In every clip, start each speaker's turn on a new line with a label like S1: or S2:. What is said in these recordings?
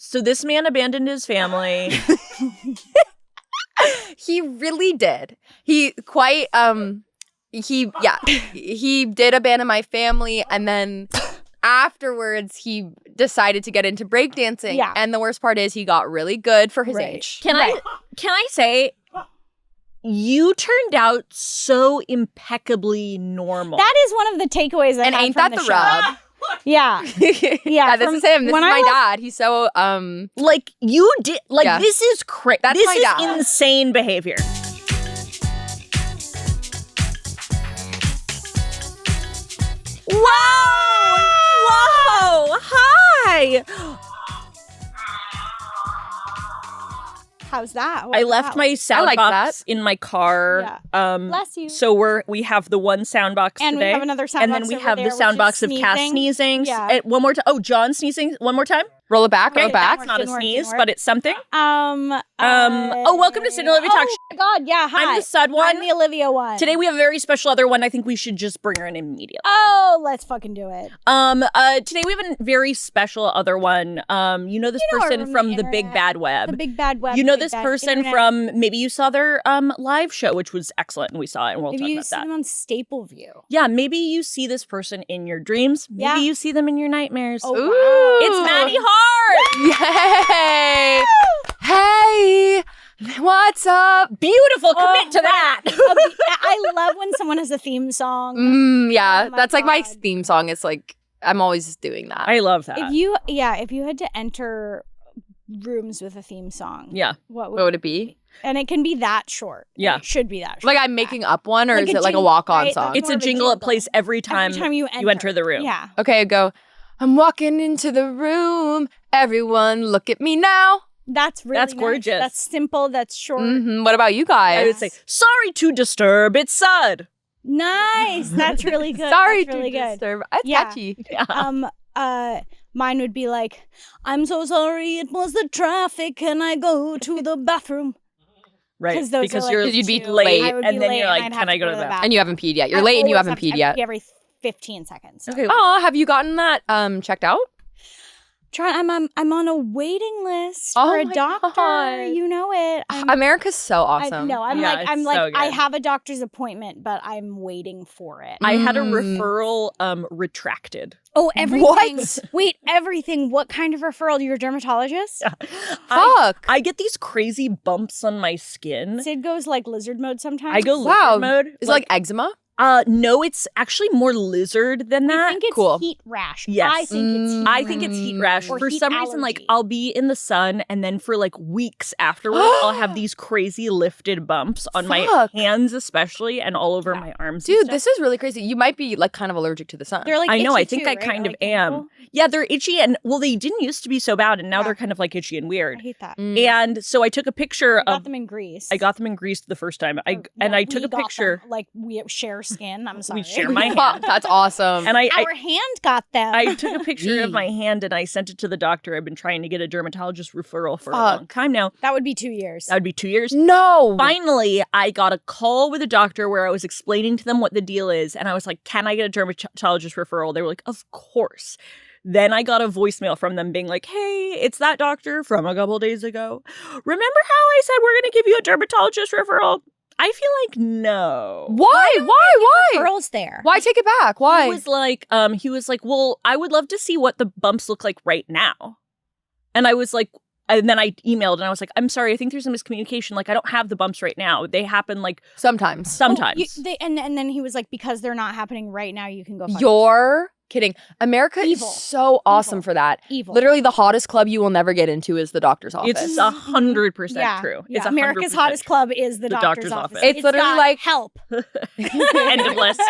S1: So this man abandoned his family.
S2: He really did. He did abandon my family, and then afterwards he decided to get into breakdancing.
S3: Yeah.
S2: And the worst part is he got really good for his age.
S1: Can I say, you turned out so impeccably normal.
S3: That is one of the takeaways I
S2: And
S3: had
S2: ain't
S3: from
S2: that the
S3: show.
S2: rub?
S3: Yeah.
S2: Yeah, this is him. This is my dad. He's so
S1: like you did. Like
S2: Yeah.
S1: this is crazy.
S2: That's
S1: This
S2: my
S1: is
S2: dad.
S1: insane behavior. Whoa! Hi.
S3: How's that?
S1: I left my sound
S2: like
S1: box in my car.
S3: Yeah. Bless you.
S1: So we have the one sound box
S3: And
S1: today.
S3: we have another sound
S1: and
S3: box
S1: then we
S3: over
S1: have
S3: there,
S1: the sound
S3: which is
S1: box of Cass
S3: sneezing.
S1: sneezing.
S3: Yeah.
S1: One more time. Oh, John sneezing. One more time.
S2: roll it back, roll it back.
S1: That's not a
S3: Didn't work,
S1: sneeze,
S3: didn't work.
S1: but it's something. Welcome to Syd Olivia Talk.
S3: Oh my God, yeah, hi.
S1: I'm the Sud one.
S3: I'm the Olivia one.
S1: Today we have a very special other one. I think we should just bring her in immediately.
S3: Oh, let's fucking do it.
S1: Today we have a very special other one. You know this person
S3: from
S1: from
S3: the
S1: the Big
S3: internet.
S1: Bad Web.
S3: The big bad web.
S1: You know
S3: big
S1: this
S3: bad
S1: person
S3: internet.
S1: from, maybe you saw their live show, which was excellent, and we saw it, and we'll
S3: Maybe
S1: talk
S3: you
S1: about
S3: see
S1: that.
S3: them on Staple View.
S1: Yeah, maybe you see this person in your dreams. Maybe
S3: Yeah.
S1: you see them in your nightmares.
S3: Oh,
S2: Ooh.
S3: wow.
S1: It's Madi Hart!
S2: Yay! Hey! What's up?
S1: Beautiful, commit to that!
S3: I love when someone has a theme song.
S2: Yeah,
S3: Oh my
S2: that's like my
S3: God.
S2: theme song. It's like I'm always doing that.
S1: I love that.
S3: If you had to enter rooms with a theme song,
S1: Yeah.
S2: What would it be?
S3: And it can be that short.
S1: Yeah.
S3: It should be that short.
S2: Like I'm making up one, or
S3: Like
S2: is
S3: a
S2: it like a
S3: jingle,
S2: walk-on
S3: right?
S2: song?
S1: It's
S3: more
S1: a
S3: of a
S1: jingle it
S3: jingle.
S1: plays every time
S3: you
S1: enter the room.
S3: Yeah.
S2: Okay, go. I'm walking into the room. Everyone, look at me now.
S3: That's really
S1: That's
S3: nice.
S1: gorgeous.
S3: That's simple. That's short.
S2: What about you guys?
S1: I would say, sorry to disturb, it's Sud.
S3: Nice. That's really good.
S2: Sorry
S3: That's really
S2: to
S3: good.
S2: disturb. It's
S3: Yeah.
S2: catchy.
S3: Mine would be like, I'm so sorry, it was the traffic, and I go to the bathroom.
S1: Right,
S3: 'Cause those
S1: because
S3: are, like,
S1: you're
S3: the
S2: you'd be
S3: two.
S2: late,
S3: I would
S1: and
S3: be
S1: then
S3: late
S1: you're like,
S3: I'd
S1: can
S3: have
S1: I go to the bathroom?
S2: And you haven't peed yet. You're
S3: I
S2: late and you
S3: always
S2: haven't
S3: have
S2: peed
S3: to
S2: yet.
S3: pee every 15 seconds. So.
S1: Okay.
S2: Oh, have you gotten that checked out?
S3: I'm on a waiting list
S2: Oh
S3: for a
S2: my
S3: doctor.
S2: God.
S3: You know it.
S2: America's so awesome.
S3: I'm
S1: Yeah,
S3: like,
S1: it's so
S3: I
S1: good.
S3: have a doctor's appointment, but I'm waiting for it.
S1: I had a referral retracted.
S3: Oh, everything.
S2: What?
S3: Wait, everything. What kind of referral? You're a dermatologist?
S2: Fuck.
S1: I get these crazy bumps on my skin.
S3: Sid goes like lizard mode sometimes.
S1: I go
S2: Wow.
S1: lizard mode.
S2: Is it like eczema?
S1: No, it's actually more lizard than
S3: I
S1: that.
S3: think it's
S2: Cool.
S3: heat rash.
S1: Yes.
S3: I think it's heat
S1: I think it's heat rash.
S3: Or
S1: For
S3: heat
S1: some reason, like
S3: allergy.
S1: I'll be in the sun and then for like weeks afterwards, I'll have these crazy lifted bumps on my
S2: Fuck.
S1: hands especially and all over my arms. and
S2: Dude,
S1: stuff.
S2: this is really crazy. You might be like kind of allergic to the sun.
S3: They're like
S1: I know,
S3: itchy
S1: I think
S3: too,
S1: I
S3: right?
S1: kind of
S3: Like
S1: am.
S3: painful?
S1: Yeah, they're itchy and well, they didn't used to be so bad and now
S3: Yeah.
S1: they're kind of like itchy and
S3: I
S1: weird.
S3: hate that.
S1: And so I took a picture
S3: I got
S1: of
S3: them in Greece.
S1: I got them in Greece the first time. I took
S3: we
S1: a
S3: got
S1: picture.
S3: them. Like we share skin. I'm sorry.
S1: share my
S2: Fuck,
S1: hand.
S2: That's awesome.
S1: And I
S3: Our hand got them.
S1: I took a picture of my hand and I sent it to the doctor. I've been trying to get a dermatologist referral for a long time now.
S3: That would be 2 years.
S1: That would be 2 years.
S2: no.
S1: Finally, I got a call with a doctor where I was explaining to them what the deal is. And I was like, can I get a dermatologist referral? They were like, of course. Then I got a voicemail from them being like, hey, it's that doctor from a couple days ago. Remember how I said we're going to give you a dermatologist referral? I feel like no.
S2: Why?
S3: Girls there.
S2: Why take it back? Why?
S1: He was like, well, I would love to see what the bumps look like right now. And I was like, and then I emailed and I was like, I'm sorry, I think there's a miscommunication. Like, I don't have the bumps right now. They happen like
S2: Sometimes.
S3: Oh,
S1: sometimes.
S3: and then he was like, because they're not happening right now, you can go fuck
S2: You're kidding. America
S3: Evil.
S2: is so awesome
S3: Evil.
S2: for that.
S3: Evil.
S2: Literally, the hottest club you will never get into is the doctor's office.
S1: It's 100%
S3: Yeah,
S1: true.
S3: yeah.
S1: It's
S3: America's
S1: 100%
S3: hottest club is the doctor's
S1: doctor's
S3: office.
S1: office.
S2: It's literally
S3: got
S2: like-
S3: help.
S1: End of list.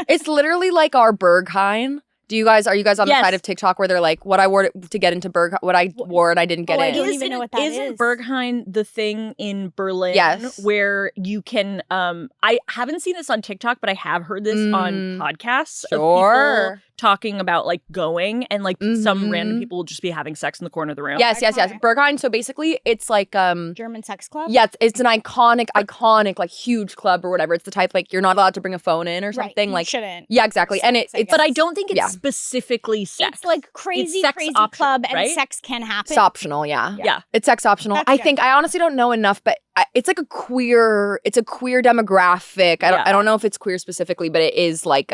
S2: It's literally like our Berghain. Are you guys on the
S1: Yes.
S2: side of TikTok where they're like, what I wore to get into what I wore and I didn't get
S3: Oh, I
S2: in?
S3: don't even know what that
S1: Isn't
S3: is.
S1: Berghain the thing in Berlin
S2: Yes.
S1: where you can I haven't seen this on TikTok, but I have heard this on podcasts of
S2: Sure.
S1: people talking about like going and like some random
S2: Mhm.
S1: people will just be having sex in the corner of the room.
S2: Yes.
S3: Iconic.
S2: Berghain. So basically, it's like
S3: German sex club.
S2: yeah, it's an iconic, like huge club or whatever. It's the type like you're not allowed to bring a phone in or
S3: Right,
S2: something.
S3: you
S2: Like
S3: shouldn't.
S2: yeah, exactly. And it's
S1: But I don't think it's
S2: Yeah.
S1: specifically sex.
S3: It's like crazy,
S1: sex
S3: crazy
S1: optional,
S3: club, and
S1: right?
S3: sex can happen.
S2: it's optional. Yeah.
S1: Yeah.
S2: It's sex optional.
S3: That's
S2: I
S3: good.
S2: think I honestly don't know enough, but it's like it's a queer demographic. I don't know if it's queer specifically, but it is like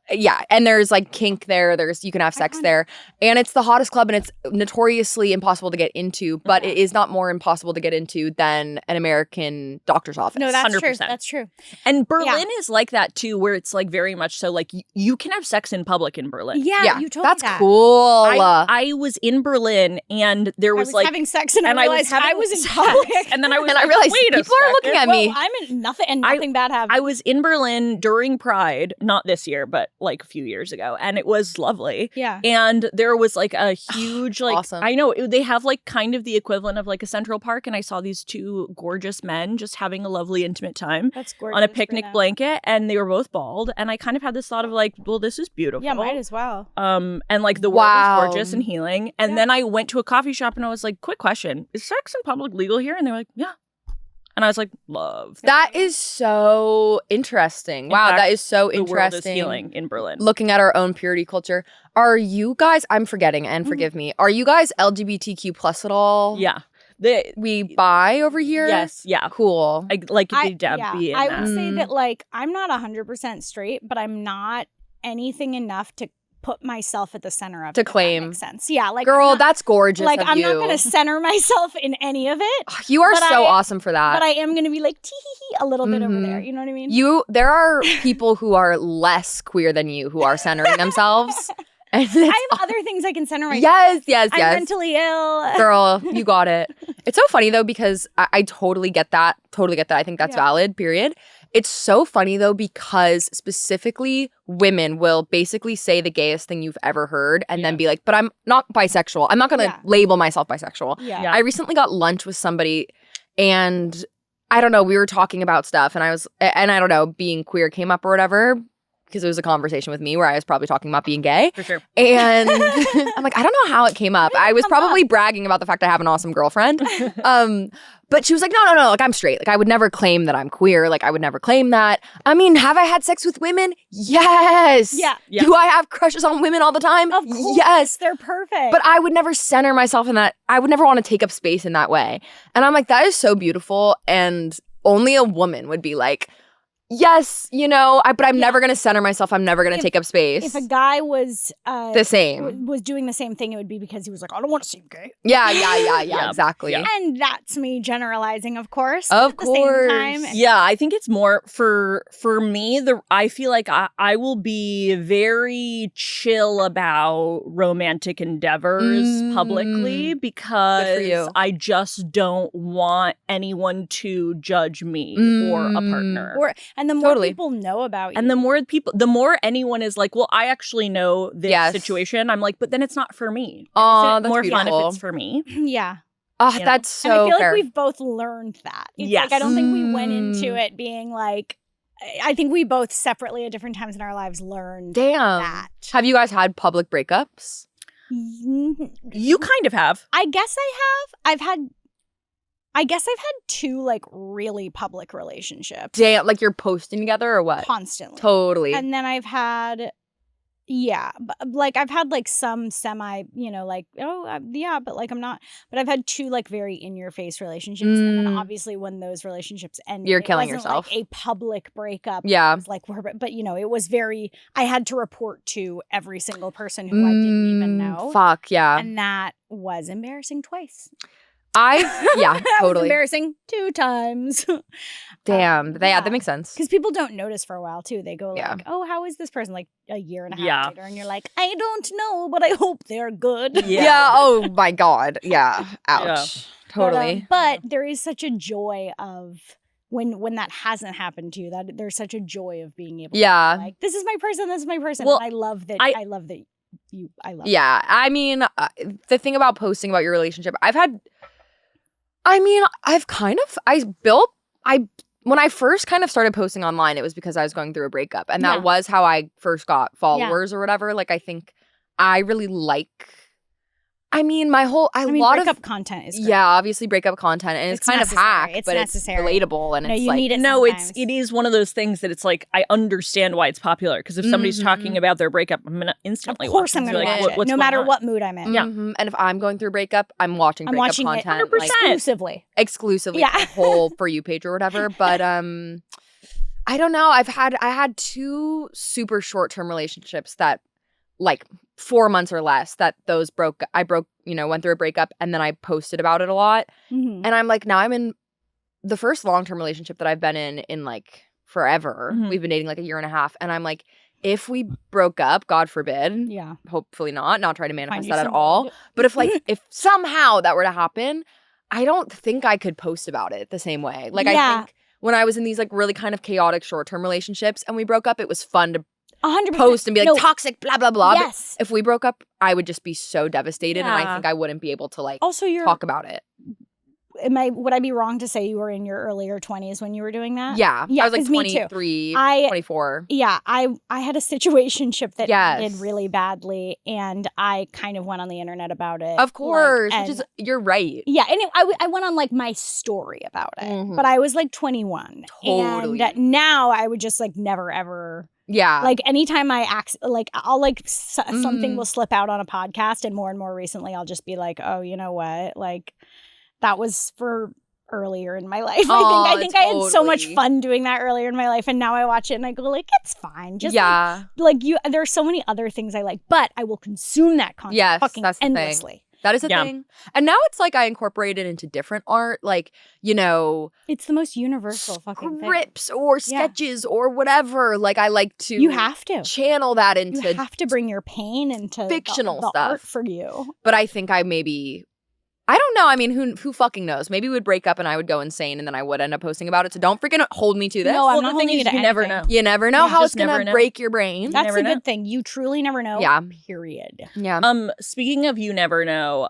S2: yeah, and there's like kink there. You can have sex
S3: Iconic.
S2: there, and it's the hottest club, and it's notoriously impossible to get into. But it is not more impossible to get into than an American doctor's office.
S3: No, that's true.
S1: 100%.
S3: That's true.
S1: And Berlin is like that too, where it's like very much so like you can have sex in public in Berlin.
S3: Yeah, you told
S2: that's
S3: me that.
S2: cool.
S1: I was in Berlin and there
S3: I
S1: was
S3: was
S1: like
S3: having sex and I
S1: and
S3: realized I
S1: having
S3: was in
S1: sex,
S3: public.
S1: and then I was
S2: And I
S1: like,
S2: realized
S1: wait a
S2: people are looking
S1: second.
S2: at me.
S3: Well, I'm in nothing and nothing bad happened.
S1: I was in Berlin during Pride, not this year, but like a few years ago, and it was lovely.
S3: Yeah.
S1: And there was like a huge like
S2: Awesome.
S1: I know they have like kind of the equivalent of like a Central Park, and I saw these two gorgeous men just having a lovely intimate time
S3: That's gorgeous.
S1: on a
S3: for
S1: picnic
S3: them.
S1: blanket, and they were both bald, and I kind of had this thought of like, well, this is beautiful.
S3: Yeah, might as well.
S1: And like the world
S2: Wow.
S1: was gorgeous and healing. And
S3: Yeah.
S1: then I went to a coffee shop and I was like, quick question, is sex in public legal here? And they were like, yeah. And I was like, love.
S2: That is so interesting.
S1: In
S2: Wow,
S1: fact,
S2: that is so
S1: The world is
S2: interesting.
S1: healing in Berlin.
S2: Looking at our own purity culture. Are you guys, I'm forgetting and forgive me, are you guys LGBTQ plus at all?
S1: Yeah.
S2: We bi over here?
S1: Yes. Yeah.
S2: Cool.
S1: I like
S3: I,
S1: the Debbie in
S3: I
S1: that.
S3: would say
S2: Mm.
S3: that like I'm not 100% straight, but I'm not anything enough to put myself at the center of
S2: To
S3: it, if that
S2: claim.
S3: makes sense. Yeah, like
S2: Girl,
S3: I'm not,
S2: that's gorgeous
S3: like
S2: of
S3: I'm
S2: you.
S3: not going to center myself in any of it,
S2: You are
S3: but
S2: so
S3: I-
S2: awesome for that.
S3: but I am going to be like tee hee hee a little bit over
S2: Mhm.
S3: there. You know what I mean?
S2: There are people who are less queer than you who are centering themselves. And it's
S3: I have other things I can center myself.
S2: yes.
S3: I'm mentally ill.
S2: Girl, you got it. It's so funny though because I totally get that. I think that's
S3: Yeah.
S2: valid, period. It's so funny though because specifically women will basically say the gayest thing you've ever heard and then be like, but I'm not bisexual. I'm not going to
S3: Yeah.
S2: label myself bisexual.
S3: Yeah.
S1: Yeah.
S2: I recently got lunch with somebody and I don't know, we were talking about stuff and I don't know, being queer came up or whatever because it was a conversation with me where I was probably talking about being gay.
S1: For sure.
S2: And I'm like, I don't know how it came up. I was probably bragging about the fact I have an awesome girlfriend. But she was like, no, like I'm straight. Like I would never claim that I'm queer. Like I would never claim that. I mean, have I had sex with women? Yes.
S3: Yeah.
S1: Yeah.
S2: Do I have crushes on women all the time?
S3: Of course.
S2: Yes.
S3: They're perfect.
S2: But I would never center myself in that. I would never want to take up space in that way. And I'm like, that is so beautiful. And only a woman would be like, yes, but I'm never going to center myself. I'm never going to take up space.
S3: if a guy was
S2: The same.
S3: was doing the same thing, it would be because he was like, I don't want to seem gay.
S2: Yeah,
S1: Yeah.
S2: exactly.
S1: Yeah.
S3: And that's me generalizing, of course.
S2: Of
S3: at the same
S2: course.
S3: time.
S1: Yeah, I think it's more for me. I feel like I will be very chill about romantic endeavors publicly because
S2: you.
S1: I just don't want anyone to judge me or a partner.
S3: And the more
S2: Totally.
S3: people know about you.
S1: And the more anyone is like, well, I actually know this
S2: Yes.
S1: situation. I'm like, but then it's not for me.
S2: Aw,
S1: Isn't it
S2: that's
S1: more fun
S2: beautiful.
S1: if it's for me?
S3: yeah.
S2: Oh,
S1: You know?
S2: that's
S3: And I
S2: so
S3: feel
S2: fair.
S3: like we've both learned that. It's
S1: Yes.
S3: like I don't think we went into it being like I think we both separately at different times in our lives learned
S2: Damn.
S3: that.
S2: Have you guys had public breakups?
S1: You kind of have.
S3: I guess I have. I guess I've had two like really public relationships
S2: Damn, like you're posting together or what?
S3: constantly.
S2: Totally.
S3: And then I've had but like I've had like some semi, like but like I'm not. But I've had two like very in your face relationships, and then obviously when those relationships ended,
S2: You're
S3: it
S2: killing
S3: wasn't,
S2: yourself.
S3: Like a public breakup.
S2: Yeah.
S3: It was like but it was very. I had to report to every single person who I didn't even know.
S2: Fuck, yeah.
S3: And that was embarrassing twice.
S2: Yeah,
S3: That was
S2: totally.
S3: embarrassing 2 times.
S2: Damn.
S3: yeah.
S2: That makes sense.
S3: Because people don't notice for a while too. They go
S2: Yeah.
S3: like, "Oh, how is this person?" Like a year and a half
S1: Yeah.
S3: later, and you're like, "I don't know, but I hope they're good."
S2: Yeah. Oh my God. Yeah. Ouch. Totally.
S3: But there is such a joy of when that hasn't happened to you. That there's such a joy of being able.
S2: Yeah.
S3: To be like, this is my person. This is my person.
S1: Well,
S3: and I love that.
S1: I
S3: love that you. I love.
S2: Yeah. I mean, the thing about posting about your relationship, I when I first kind of started posting online, it was because I was going through a breakup. And that
S3: Yeah.
S2: was how I first got followers or whatever. Like, I think I really like, I mean,
S3: breakup content is great.
S2: yeah, obviously breakup content. And it's kind
S3: necessary.
S2: of hack,
S3: It's
S2: but
S3: necessary.
S2: it's relatable. And
S3: No,
S2: it's
S3: you
S2: like,
S3: need it
S1: No,
S3: sometimes.
S1: it is one of those things that it's like I understand why it's popular because if somebody's talking about their breakup, I'm gonna instantly
S3: Of course
S1: watch
S3: I'm
S1: it.
S3: going to
S1: Be
S3: watch
S1: like,
S3: it.
S1: what's
S3: No
S1: going
S3: matter
S1: on?
S3: what mood I'm in.
S1: Yeah.
S2: and if I'm going through a breakup, I'm watching
S3: I'm
S2: breakup
S3: watching it
S2: content.
S1: 100%.
S3: exclusively.
S2: Exclusively
S3: Yeah.
S2: the whole For You page or whatever. But I don't know. I had 2 super short-term relationships that like 4 months or less that those broke. I broke, went through a breakup and then I posted about it a lot.
S3: Mhm.
S2: And I'm like, now I'm in the first long-term relationship that I've been in like forever.
S1: Mhm.
S2: We've been dating like a year and a half. And I'm like, if we broke up, God forbid,
S3: Yeah.
S2: hopefully not trying to manifest
S3: you
S2: that at
S3: some
S2: all.
S3: wood.
S2: But if somehow that were to happen, I don't think I could post about it the same way. Like I
S3: Yeah.
S2: think when I was in these like really kind of chaotic short-term relationships and we broke up, it was fun to
S3: 100%.
S2: post and be like
S3: No,
S2: toxic, blah, blah, blah. But
S3: Yes.
S2: if we broke up, I would just be so devastated and I
S1: Yeah.
S2: think I wouldn't be able to like
S3: Also,
S2: talk about it.
S3: would I be wrong to say you were in your earlier 20s when you were doing that?
S2: Yeah.
S3: Yeah,
S2: I was like
S3: 'cause me too.
S2: 23,
S3: I-
S2: 24.
S3: Yeah, I had a situationship that
S2: Yes.
S3: ended really badly, and I kind of went on the internet about it.
S2: Of course,
S3: like,
S2: which is,
S3: and-
S2: you're right.
S3: yeah, and I went on like my story about it,
S2: Mhm.
S3: but I was like 21,
S2: Totally.
S3: and now I would just like never ever
S2: Yeah.
S3: like anytime I'll like something will
S2: Mm.
S3: slip out on a podcast, and more recently I'll just be like, oh, you know what, like that was for earlier in my life. I think I had so much
S2: totally.
S3: fun doing that earlier in my life, and now I watch it and I go like, it's fine. Just
S2: yeah.
S3: like you, there are so many other things I like, but I will consume that content
S2: Yes,
S3: fucking
S2: that's the thing.
S3: endlessly.
S2: That is a
S1: Yeah.
S2: thing. And now it's like I incorporate it into different art, like,
S3: It's the most universal fucking thing.
S2: scripts or
S3: Yeah.
S2: sketches or whatever. Like I like to
S3: You have to.
S2: channel that
S3: You
S2: into
S3: have to bring your pain into
S2: fictional
S3: the
S2: stuff.
S3: art for you.
S2: but I think I don't know. I mean, who fucking knows? Maybe we would break up and I would go insane and then I would end up posting about it. So don't freaking hold me to this.
S3: No, I'm
S1: Well,
S3: not
S1: the thing
S3: holding
S1: is,
S3: you to
S1: you never
S3: anything.
S1: know.
S2: You never know
S1: You
S2: how
S1: just
S2: it's gonna
S1: never know.
S2: break your brain.
S3: That's
S1: never
S3: the
S1: know.
S3: good thing. You truly never know.
S2: Yeah.
S3: Period.
S2: Yeah.
S1: Speaking of you never know,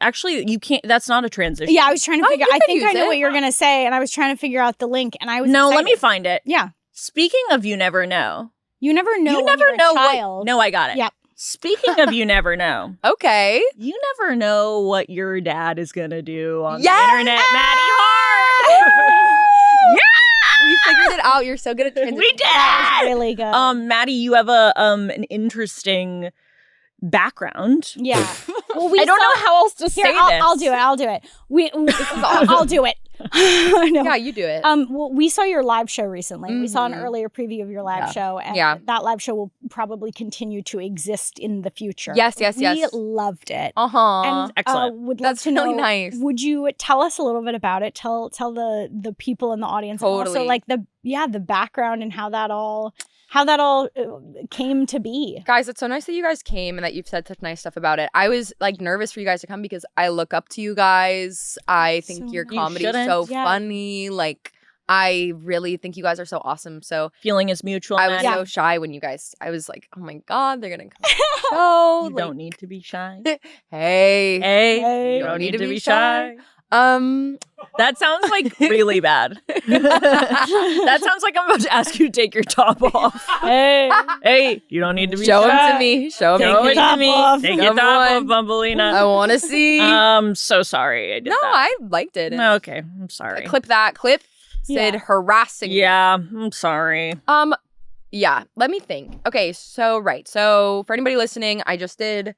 S1: actually you can't. That's not a transition.
S3: Yeah, I was trying to
S2: Oh,
S3: figure.
S2: you
S3: I
S2: can
S3: think I
S2: use
S3: know
S2: it.
S3: what you're gonna say, and I was trying to figure out the link, and I was
S1: No, let me
S3: excited.
S1: find it.
S3: Yeah,
S1: Speaking of you never know.
S3: you never know.
S1: You
S3: when
S1: never
S3: you're a
S1: know
S3: child.
S1: what. No, I got it.
S3: Yep.
S1: Speaking of you never know.
S2: Okay.
S1: You never know what your dad is gonna do on
S2: Yes!
S1: the internet, Madi Hart.
S2: We figured it out. You're so good at transition.
S1: We
S3: That
S1: did.
S3: was really good.
S1: Maddie, you have an interesting background.
S3: Yeah. Well, we
S1: I don't
S3: saw-
S1: know how else to say
S3: Here,
S1: this.
S3: I'll do it. I'll do it. I'll do it. I know.
S2: Yeah, you do it.
S3: Well, we saw your live show recently. We saw an
S2: Mhm.
S3: earlier preview of your live
S2: Yeah.
S3: show, and
S2: Yeah.
S3: that live show will probably continue to exist in the future.
S2: Yes.
S3: We loved it.
S2: Uh-huh.
S3: And
S1: Excellent.
S3: would love
S2: That's
S3: to know.
S2: really nice.
S3: Would you tell us a little bit about it? Tell the people in the audience, and also
S2: Totally.
S3: like the background and how that all came to be.
S2: Guys, it's so nice that you guys came and that you've said such nice stuff about it. I was like nervous for you guys to come because I look up to you guys. I think
S3: So
S2: your
S3: nice.
S1: You
S2: comedy is
S1: shouldn't.
S2: so
S3: Yeah.
S2: funny. Like, I really think you guys are so awesome. So
S1: Feeling is mutual.
S2: I was
S1: Maddie.
S2: so shy when you guys, I was like, oh my God, they're going to come to the show.
S1: You
S2: Like,
S1: don't need to be shy.
S2: hey.
S1: Hey, you don't need to be shy. That sounds like really bad. That sounds like I'm about to ask you to take your top off. Hey, you don't need to be
S2: Show
S1: shy.
S2: them to me. Show
S1: Show
S2: me.
S1: it to me.
S3: off.
S1: Take your
S2: Come
S1: top
S2: on.
S1: off, Bumbleina.
S2: I want to see.
S1: So sorry I did
S2: no,
S1: that.
S2: I liked it.
S1: Okay, I'm sorry.
S2: Clip that. Clip Syd
S3: Yeah.
S2: harassing me.
S1: Yeah, I'm sorry.
S2: Yeah, let me think. Okay, so for anybody listening, I just did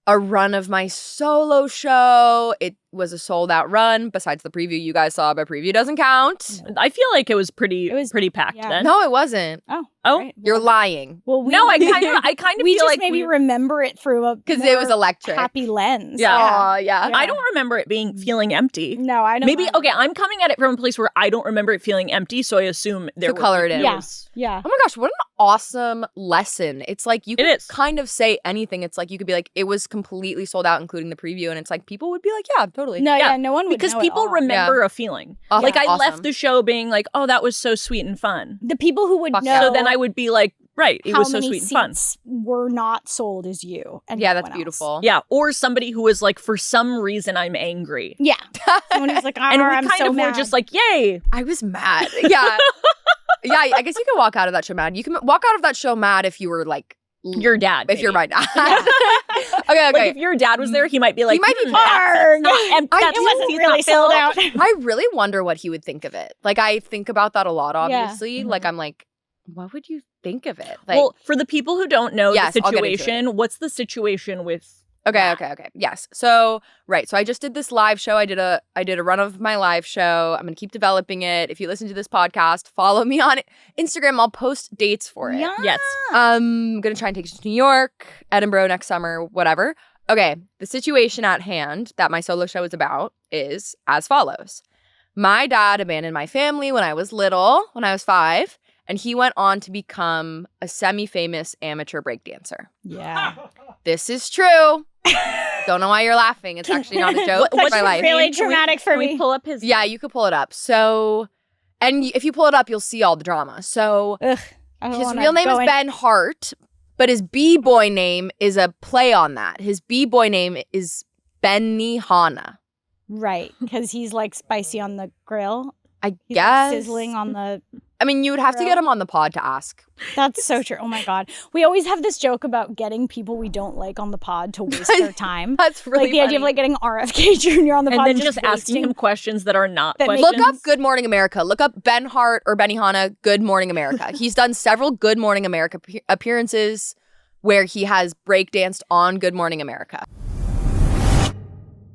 S2: a run of my solo show. It was a sold out run besides the preview you guys saw, but preview doesn't count.
S1: I feel like it was pretty packed
S3: yeah.
S1: then.
S2: No, it wasn't.
S1: Oh,
S3: Right.
S2: You're lying.
S3: Well,
S1: no, I kind of
S3: we
S1: feel
S3: just
S1: like
S3: maybe remember it through a
S2: Because it was
S3: more
S2: electric.
S3: happy lens.
S1: Yeah.
S2: Aw, yeah.
S3: Yeah.
S1: I don't remember it feeling empty.
S3: No, I don't.
S1: Maybe okay. I'm coming at it from a place where I don't remember it feeling empty, so I assume there were
S2: color it in.
S1: there
S3: Yeah.
S1: was-
S3: Yeah.
S2: Oh my gosh, what an awesome lesson. It's like you
S1: It
S2: could
S1: is.
S2: kind of say anything. It's like you could be like, it was completely sold out, including the preview. And it's like people would be like, yeah, totally.
S3: No,
S1: Yeah,
S3: yeah, no one would
S1: because
S3: know at
S1: people
S3: all.
S1: remember a feeling.
S2: Awesome.
S1: Like I
S2: Awesome.
S1: left the show being like, oh, that was so sweet and fun.
S3: The people who would
S2: Fuck
S3: know.
S2: yeah.
S1: So then I would be like Right. It
S3: how
S1: was so
S3: many
S1: sweet and fun.
S3: seats were not sold as you. And
S2: Yeah,
S3: no
S2: that's
S3: one else.
S2: beautiful.
S1: Yeah. Or somebody who was like, for some reason, I'm angry.
S3: Yeah. Someone who's like,
S1: And we
S3: I'm
S1: kind
S3: so
S1: of
S3: mad.
S1: were just like, yay.
S2: I was mad. Yeah. Yeah, I guess you can walk out of that show mad. You can walk out of that show mad if you were like
S1: Your dad.
S2: if you're
S1: maybe.
S2: my dad. Okay.
S1: Like if your dad was there, he might be like,
S2: He might be
S1: that's not,
S3: it wasn't really sold out.
S2: I really wonder what he would think of it. Like I think about that a lot, obviously. Like I'm like, what would you think of it? Like
S1: Well, for the people who don't know
S2: Yes,
S1: the
S2: I'll get into it.
S1: situation, what's the situation with
S2: Okay. Yes. So, right. So I just did this live show. I did a run of my live show. I'm going to keep developing it. If you listen to this podcast, follow me on Instagram. I'll post dates for it.
S1: Yes.
S2: I'm going to try and take it to New York, Edinburgh next summer, whatever. Okay. The situation at hand that my solo show is about is as follows. My dad abandoned my family when I was little, when I was 5, and he went on to become a semi-famous amateur breakdancer.
S3: Yeah.
S2: This is true. Don't know why you're laughing. It's actually not a joke. It's my life.
S3: really traumatic for
S1: Can
S3: me.
S1: we pull up his
S2: Yeah, you could pull it up. So, and if you pull it up, you'll see all the drama. So,
S3: Ugh, I don't
S2: his
S3: wanna
S2: real name
S3: go
S2: is
S3: in-
S2: Ben Hart, but his b-boy name is a play on that. His b-boy name is Benny Hanna.
S3: Right, because he's like spicy on the grill.
S2: I
S3: He's
S2: guess.
S3: like sizzling on the.
S2: I mean, you would have to get him on the pod to ask.
S3: That's so true. Oh my God. We always have this joke about getting people we don't like on the pod to waste their time.
S2: That's really
S3: Like the idea of
S2: funny.
S3: like getting RFK Jr. on the
S1: and
S3: pod.
S1: then just asking
S3: wasting-
S1: him questions that are not
S3: That make-
S1: questions.
S2: Look up Good Morning America. Look up Ben Hart or Benny Hanna, Good Morning America. He's done several Good Morning America appearances where he has breakdanced on Good Morning America.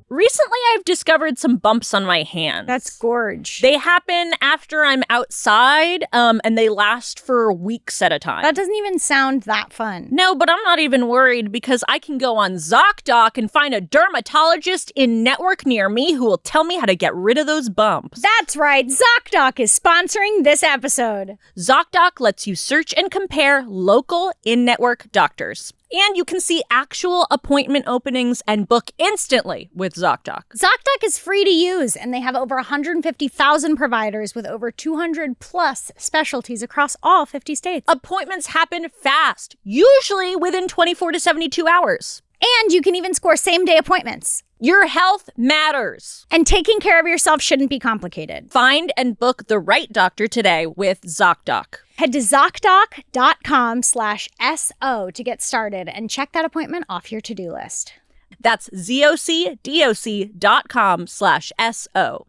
S1: Recently, I've discovered some bumps on my hands.
S3: That's gorge.
S1: They happen after I'm outside, and they last for weeks at a time.
S3: That doesn't even sound that fun.
S1: No, but I'm not even worried because I can go on ZocDoc and find a dermatologist in network near me who will tell me how to get rid of those bumps.
S3: That's right. ZocDoc is sponsoring this episode.
S1: ZocDoc lets you search and compare local in-network doctors. And you can see actual appointment openings and book instantly with ZocDoc.
S3: ZocDoc is free to use, and they have over 150,000 providers with over 200 plus specialties across all 50 states.
S1: Appointments happen fast, usually within 24 to 72 hours.
S3: And you can even score same-day appointments.
S1: Your health matters.
S3: And taking care of yourself shouldn't be complicated.
S1: Find and book the right doctor today with ZocDoc.
S3: Head to ZocDoc.com/SO to get started and check that appointment off your to-do list.
S1: That's ZocDoc.com/SO.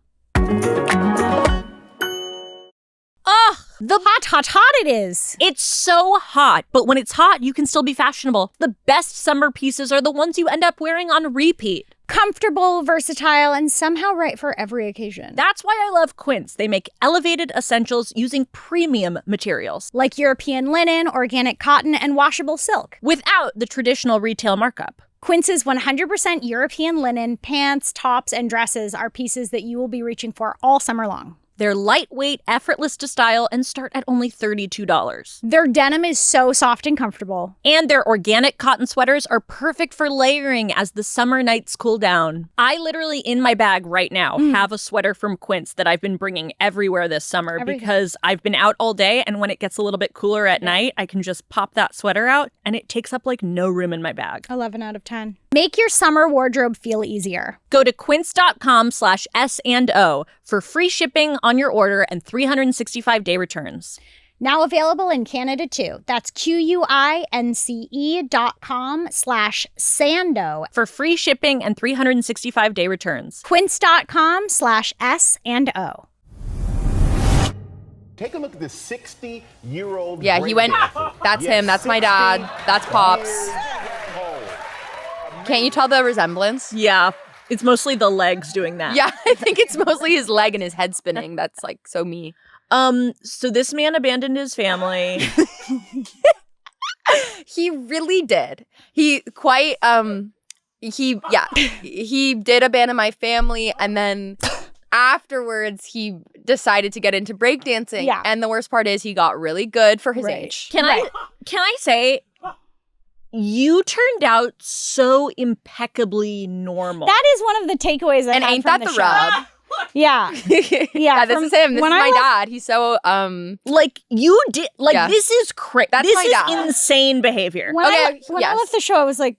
S1: Ugh, the
S3: Hot it is.
S1: It's so hot, but when it's hot, you can still be fashionable. The best summer pieces are the ones you end up wearing on repeat.
S3: Comfortable, versatile, and somehow right for every occasion.
S1: That's why I love Quince. They make elevated essentials using premium materials
S3: Like European linen, organic cotton, and washable silk.
S1: without the traditional retail markup.
S3: Quince's 100% European linen pants, tops, and dresses are pieces that you will be reaching for all summer long.
S1: They're lightweight, effortless to style, and start at only $32.
S3: Their denim is so soft and comfortable.
S1: And their organic cotton sweaters are perfect for layering as the summer nights cool down. I literally, in my bag right now, have a sweater from Quince that I've been bringing everywhere this summer because I've been out all day, and when it gets a little bit cooler at night, I can just pop that sweater out, and it takes up like no room in my bag.
S3: 11 out of 10. Make your summer wardrobe feel easier.
S1: Go to quince.com/S&O for free shipping on your order and 365-day returns.
S3: Now available in Canada too. That's QUINCE.com/Sando.
S1: For free shipping and 365-day returns.
S3: Quince.com/S&O.
S4: Take a look at this 60-year-old.
S2: Yeah, he went. That's him. That's my dad. That's Pops. Can't you tell the resemblance?
S1: Yeah, it's mostly the legs doing that.
S2: Yeah, I think it's mostly his leg and his head spinning. That's like so me.
S1: So this man abandoned his family.
S2: He really did. He did abandon my family, and then afterwards he decided to get into breakdancing.
S3: Yeah.
S2: And the worst part is he got really good for his
S3: Right.
S2: age.
S1: Can I say you turned out so impeccably normal.
S3: That is one of the takeaways I
S2: And
S3: had
S2: ain't
S3: from
S2: that the
S3: show.
S2: rub?
S3: Yeah.
S2: Yeah, this
S3: from-
S2: is him. This is
S3: when
S2: my
S3: I left-
S2: dad. He's so
S1: Like you did. Like
S2: Yeah.
S1: this is crazy.
S2: That's
S1: This
S2: my
S1: is
S2: dad.
S1: insane behavior.
S3: When,
S2: Okay,
S3: I
S2: yes.
S3: left the show, I was like,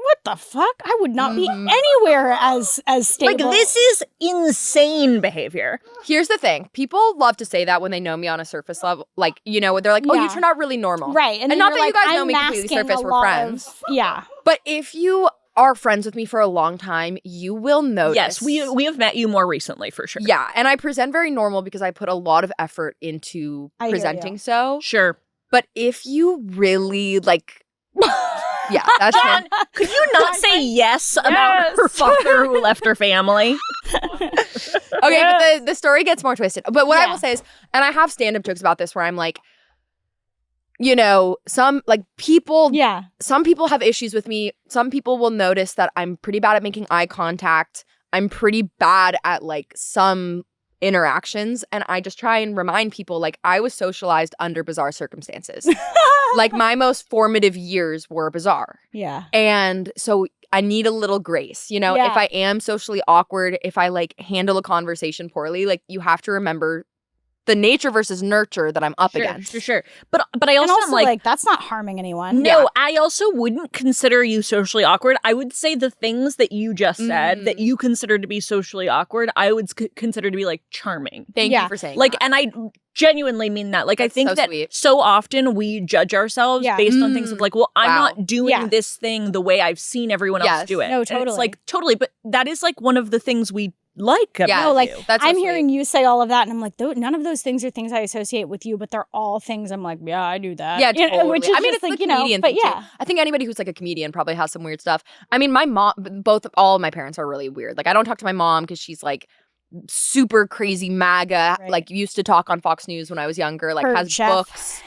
S3: what the fuck? I would not be
S2: Mhm.
S3: anywhere as stable.
S1: Like this is insane behavior.
S2: Here's the thing. People love to say that when they know me on a surface level. Like, you know, they're like, oh, you
S3: Yeah.
S2: turned out really normal.
S3: Right.
S2: And
S3: then
S2: not
S3: you're
S2: that you
S3: like,
S2: guys know
S3: I'm
S2: me completely
S3: masking
S2: surface,
S3: a
S2: we're
S3: lot
S2: friends.
S3: Yeah.
S2: But if you are friends with me for a long time, you will notice.
S1: Yes, we have met you more recently for sure.
S2: Yeah, and I present very normal because I put a lot of effort into
S3: I hear
S2: presenting
S3: you.
S2: so.
S1: Sure.
S2: But if you really like yeah, that's him.
S1: Could you not say yes about her father who left her family?
S2: Okay, but the story gets more twisted. But what I
S3: Yeah.
S2: will say is, and I have stand-up jokes about this where I'm like, you know, some people
S3: Yeah.
S2: some people have issues with me. Some people will notice that I'm pretty bad at making eye contact. I'm pretty bad at like some interactions. And I just try and remind people like I was socialized under bizarre circumstances. Like my most formative years were bizarre.
S3: Yeah.
S2: And so I need a little grace. You know,
S3: Yeah.
S2: if I am socially awkward, if I like handle a conversation poorly, like you have to remember the nature versus nurture that I'm up against.
S1: Sure. But I
S3: And
S1: also,
S3: also,
S1: am like
S3: that's not harming anyone.
S1: no,
S2: Yeah.
S1: I also wouldn't consider you socially awkward. I would say the things that you just said that you consider to be socially awkward, I would consider to be like charming.
S2: Thank
S3: Yeah.
S2: you for saying
S1: Like,
S2: that.
S1: and I genuinely mean that. Like, I
S2: That's
S1: think
S2: so
S1: that
S2: sweet.
S1: so often we judge ourselves
S3: Yeah.
S1: based on things of like, well, I'm
S2: Wow.
S1: not doing
S3: Yeah.
S1: this thing the way I've seen everyone else
S2: Yes.
S1: do it.
S3: No,
S1: And
S3: totally.
S1: it's like, totally. But that is like one of the things we like about
S2: Yeah.
S3: No, like
S1: you.
S2: That's so
S3: I'm
S2: sweet.
S3: hearing you say all of that, and I'm like, none of those things are things I associate with you, but they're all things I'm like, yeah, I do that.
S2: Yeah,
S3: You know,
S2: totally.
S3: which is
S2: I mean,
S3: just
S2: it's
S3: like,
S2: the
S3: you know,
S2: comedian
S3: but
S2: thing,
S3: yeah.
S2: too. I think anybody who's like a comedian probably has some weird stuff. I mean, my mom, all of my parents are really weird. Like, I don't talk to my mom because she's like super crazy MAGA,
S3: Right.
S2: like used to talk on Fox News when I was younger, like
S3: Her
S2: has
S3: chef.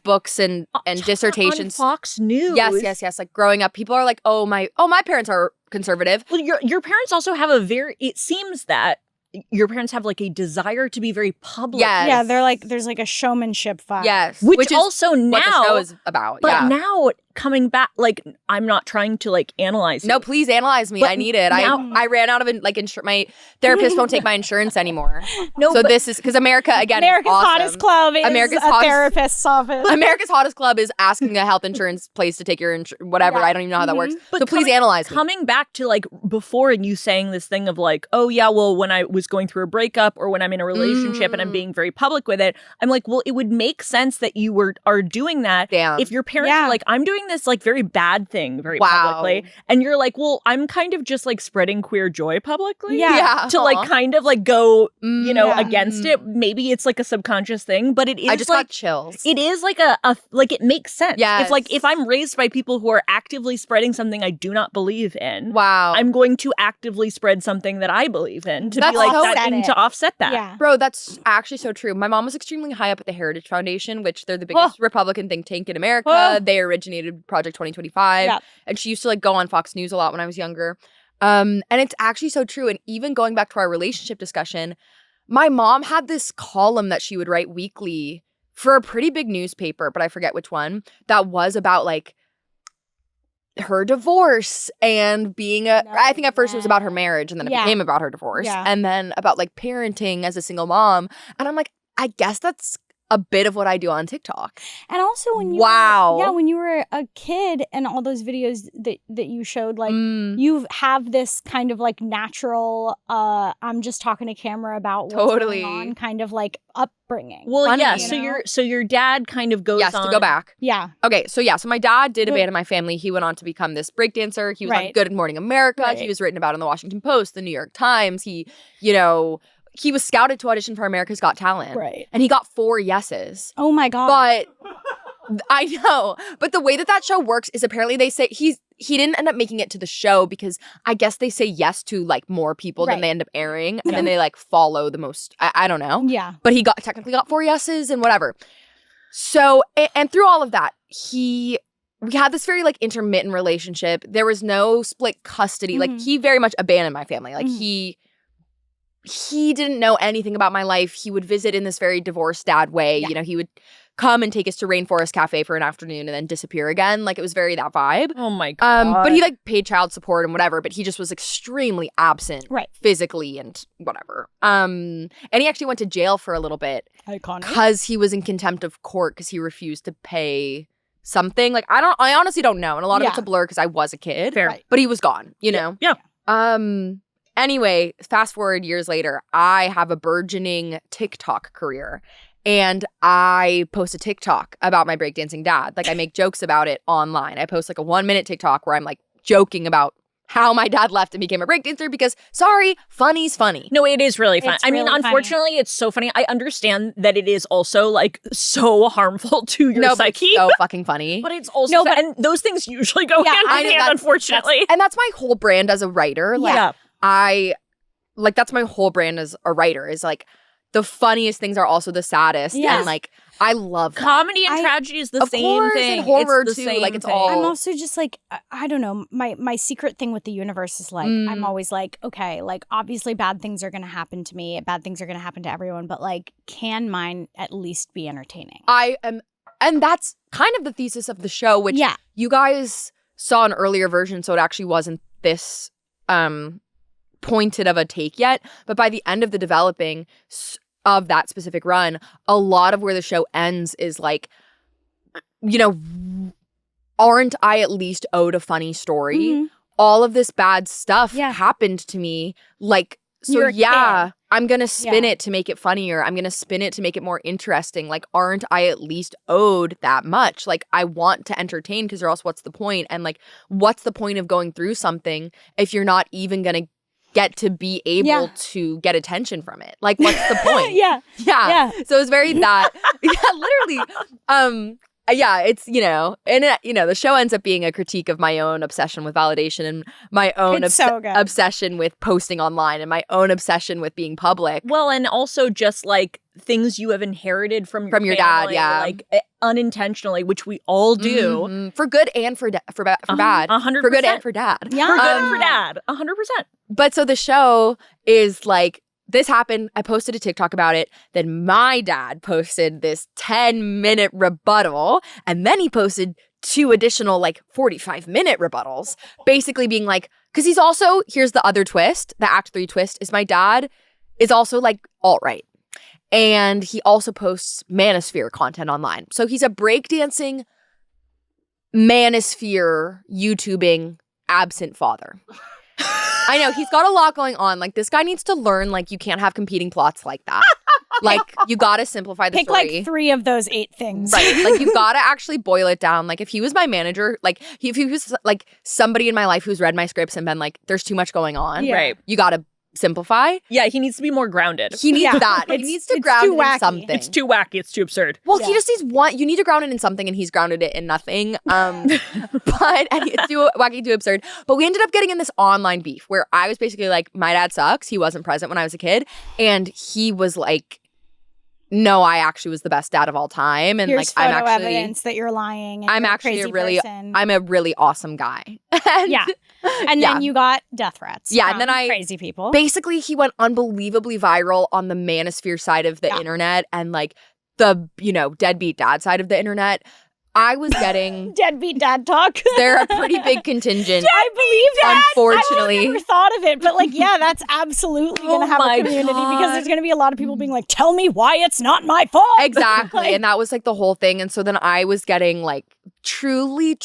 S2: books and dissertations.
S1: on Fox News.
S2: Yes. Like growing up, people are like, oh, my parents are conservative.
S1: Well, your parents also have it seems that your parents have like a desire to be very public.
S2: Yes.
S3: Yeah, they're like, there's like a showmanship vibe.
S2: Yes.
S1: Which
S2: is
S1: also
S2: what the show
S1: now,
S2: is about.
S1: but
S2: yeah.
S1: now coming back, like I'm not trying to like analyze.
S2: No,
S1: you.
S2: please analyze me.
S1: But
S2: I need it.
S1: now-
S2: I ran out of my therapist won't take my insurance anymore.
S1: No,
S2: So
S1: but-
S2: this is because America again.
S3: America's
S2: is awesome.
S3: Hottest Club is
S2: America's
S3: a
S2: Hottest-
S3: therapist's office.
S2: America's Hottest Club is asking a health insurance place to take your whatever.
S3: Yeah.
S2: I don't even know how that works.
S1: But
S2: So please
S1: coming-
S2: analyze me.
S1: Coming back to like before and you saying this thing of like, oh yeah, well when I was going through a breakup or when I'm in a relationship and I'm being very public with it, I'm like, well, it would make sense that you are doing that
S2: Damn.
S1: if your parents
S3: Yeah.
S1: are like, I'm doing this like very bad thing very
S2: Wow.
S1: publicly, and you're like, well, I'm kind of just like spreading queer joy publicly.
S3: Yeah.
S1: To like kind of like go, you know,
S3: Yeah.
S1: against it. Maybe it's like a subconscious thing, but it is
S2: I just
S1: like
S2: got chills.
S1: it is like a like it makes sense.
S2: Yes.
S1: If I'm raised by people who are actively spreading something I do not believe in,
S2: Wow.
S1: I'm going to actively spread something that I believe in to
S2: That's
S1: be like
S2: so-
S1: that
S3: Offset
S1: and
S3: it.
S1: to offset that.
S3: Yeah.
S2: Bro, that's actually so true. My mom was extremely high up at the Heritage Foundation, which they're the biggest Republican think tank in America.
S3: Oh.
S2: They originated Project 2025.
S3: Yeah.
S2: And she used to like go on Fox News a lot when I was younger. And it's actually so true. And even going back to our relationship discussion, my mom had this column that she would write weekly for a pretty big newspaper, but I forget which one, that was about like her divorce and being I think at first it was about her marriage and then it
S3: Yeah.
S2: became about her divorce
S3: Yeah.
S2: and then about like parenting as a single mom. And I'm like, I guess that's a bit of what I do on TikTok.
S3: And also when you
S2: Wow.
S3: when you were a kid and all those videos that you showed, like
S2: Mm.
S3: you have this kind of like natural I'm just talking to camera about what's
S2: Totally.
S3: going on kind of like upbringing.
S1: Well,
S2: Funny,
S1: yeah.
S2: you
S1: So your dad kind of goes
S2: Yes,
S1: on
S2: to go back.
S3: Yeah.
S2: Okay, so my dad did
S3: Wait.
S2: Abandon My Family. He went on to become this breakdancer. He was on
S3: Right.
S2: Good Morning America.
S3: Right.
S2: He was written about in the Washington Post, the New York Times. He, you know, he was scouted to audition for America's Got Talent.
S3: Right.
S2: And he got 4 yeses.
S3: Oh my god.
S2: But I know. But the way that show works is apparently they say he didn't end up making it to the show because I guess they say yes to like more people than
S3: Right.
S2: they end up airing. And then they like follow the most, I don't know.
S3: yeah.
S2: But he technically got 4 yeses and whatever. So, and through all of that, we had this very like intermittent relationship. There was no split custody. Like
S3: Mhm.
S2: he very much abandoned my family. Like
S3: Mhm.
S2: he didn't know anything about my life. He would visit in this very divorced dad way.
S3: Yeah.
S2: You know, he would come and take us to Rainforest Cafe for an afternoon and then disappear again. Like, it was very that vibe.
S1: Oh my God.
S2: But he like paid child support and whatever, but he just was extremely absent physically and whatever. And he actually went to jail for a little bit.
S3: Iconic.
S2: Because he was in contempt of court because he refused to pay something. Like, I honestly don't know. And a lot of it's a blur because I was a kid.
S1: Fair.
S2: But he was gone, you know?
S1: Yeah.
S2: Anyway, fast forward years later, I have a burgeoning TikTok career. And I post a TikTok about my breakdancing dad. Like, I make jokes about it online. I post like a 1-minute TikTok where I'm like joking about how my dad left and became a breakdancer because, sorry, funny's funny.
S1: No, it is really fun.
S3: It's
S1: I mean,
S3: really
S1: unfortunately, it's so funny. I understand that it is also like so harmful to your psyche.
S2: It's so fucking funny.
S1: But it's also and those things usually go hand in hand, unfortunately.
S2: And that's my whole brand as a writer. Like, that's my whole brand as a writer is like the funniest things are also the saddest.
S3: Yes.
S2: And like, I love that.
S1: Comedy and tragedy is the same thing.
S2: And horror
S1: it's the
S2: too.
S1: Same
S2: like, it's
S1: thing.
S2: all.
S3: I'm also just like, I don't know. My secret thing with the universe is like, I'm always like, okay, like obviously bad things are going to happen to me. Bad things are going to happen to everyone. But like, can mine at least be entertaining?
S2: And that's kind of the thesis of the show, which you guys saw an earlier version. So it actually wasn't this pointed of a take yet. But by the end of the developing of that specific run, a lot of where the show ends is like, you know, aren't I at least owed a funny story? Mm-hmm. All of this bad stuff happened to me. Like, so I'm going to spin it to make it funnier. I'm going to spin it to make it more interesting. Like, aren't I at least owed that much? Like, I want to entertain because or else what's the point? And like, what's the point of going through something if you're not even going to get to be able to get attention from it? Like, what's the point? Yeah. So it's very that. Literally. It's, you know, and the show ends up being a critique of my own obsession with validation and my own obsession with posting online and my own obsession with being public.
S1: Well, and also just like things you have inherited from your
S2: dad,
S1: like unintentionally, which we all do,
S2: for good and for bad,
S1: 100%.
S2: For good and for dad,
S1: for good and for dad, 100%.
S2: But so the show is like, this happened. I posted a TikTok about it. Then my dad posted this 10-minute rebuttal. And then he posted 2 additional like 45-minute rebuttals, basically being like, because he's also, here's the other twist, the Act 3 twist, is my dad is also like alt-right. And he also posts manosphere content online. So he's a breakdancing manosphere YouTubing absent father. I know, he's got a lot going on. Like, this guy needs to learn, like, you can't have competing plots like that. Like, you gotta simplify the story.
S3: Pick, like, 3 of those 8 things.
S2: Right. Like, you gotta actually boil it down. Like, if he was my manager, like, if he was, like, somebody in my life who's read my scripts and been like, there's too much going on.
S1: Yeah. Right.
S2: You gotta simplify.
S1: Yeah, he needs to be more grounded.
S2: He needs that. He needs to ground it in something.
S1: It's too wacky. It's too absurd.
S2: Well, he just needs one. You need to ground it in something, and he's grounded it in nothing. And it's too wacky, too absurd. But we ended up getting in this online beef where I was basically like, my dad sucks. He wasn't present when I was a kid. And he was like, no, I actually was the best dad of all time. And
S3: here's
S2: like,
S3: photo
S2: I'm actually
S3: evidence that you're lying. And
S2: I'm
S3: you're
S2: actually
S3: a crazy person.
S2: I'm a really awesome guy.
S3: And then you got death threats.
S2: Yeah, and then
S3: crazy people.
S2: Basically, he went unbelievably viral on the manosphere side of the internet and like the, you know, deadbeat dad side of the internet. I was getting
S3: deadbeat dad talk.
S2: They're a pretty big contingent.
S3: I believe that.
S2: Unfortunately,
S3: I never thought of it, but like, yeah, that's absolutely going to have a community because there's going to be a lot of people being like, "Tell me why it's not my fault."
S2: Exactly,
S3: like,
S2: and that was like the whole thing. And so then I was getting like truly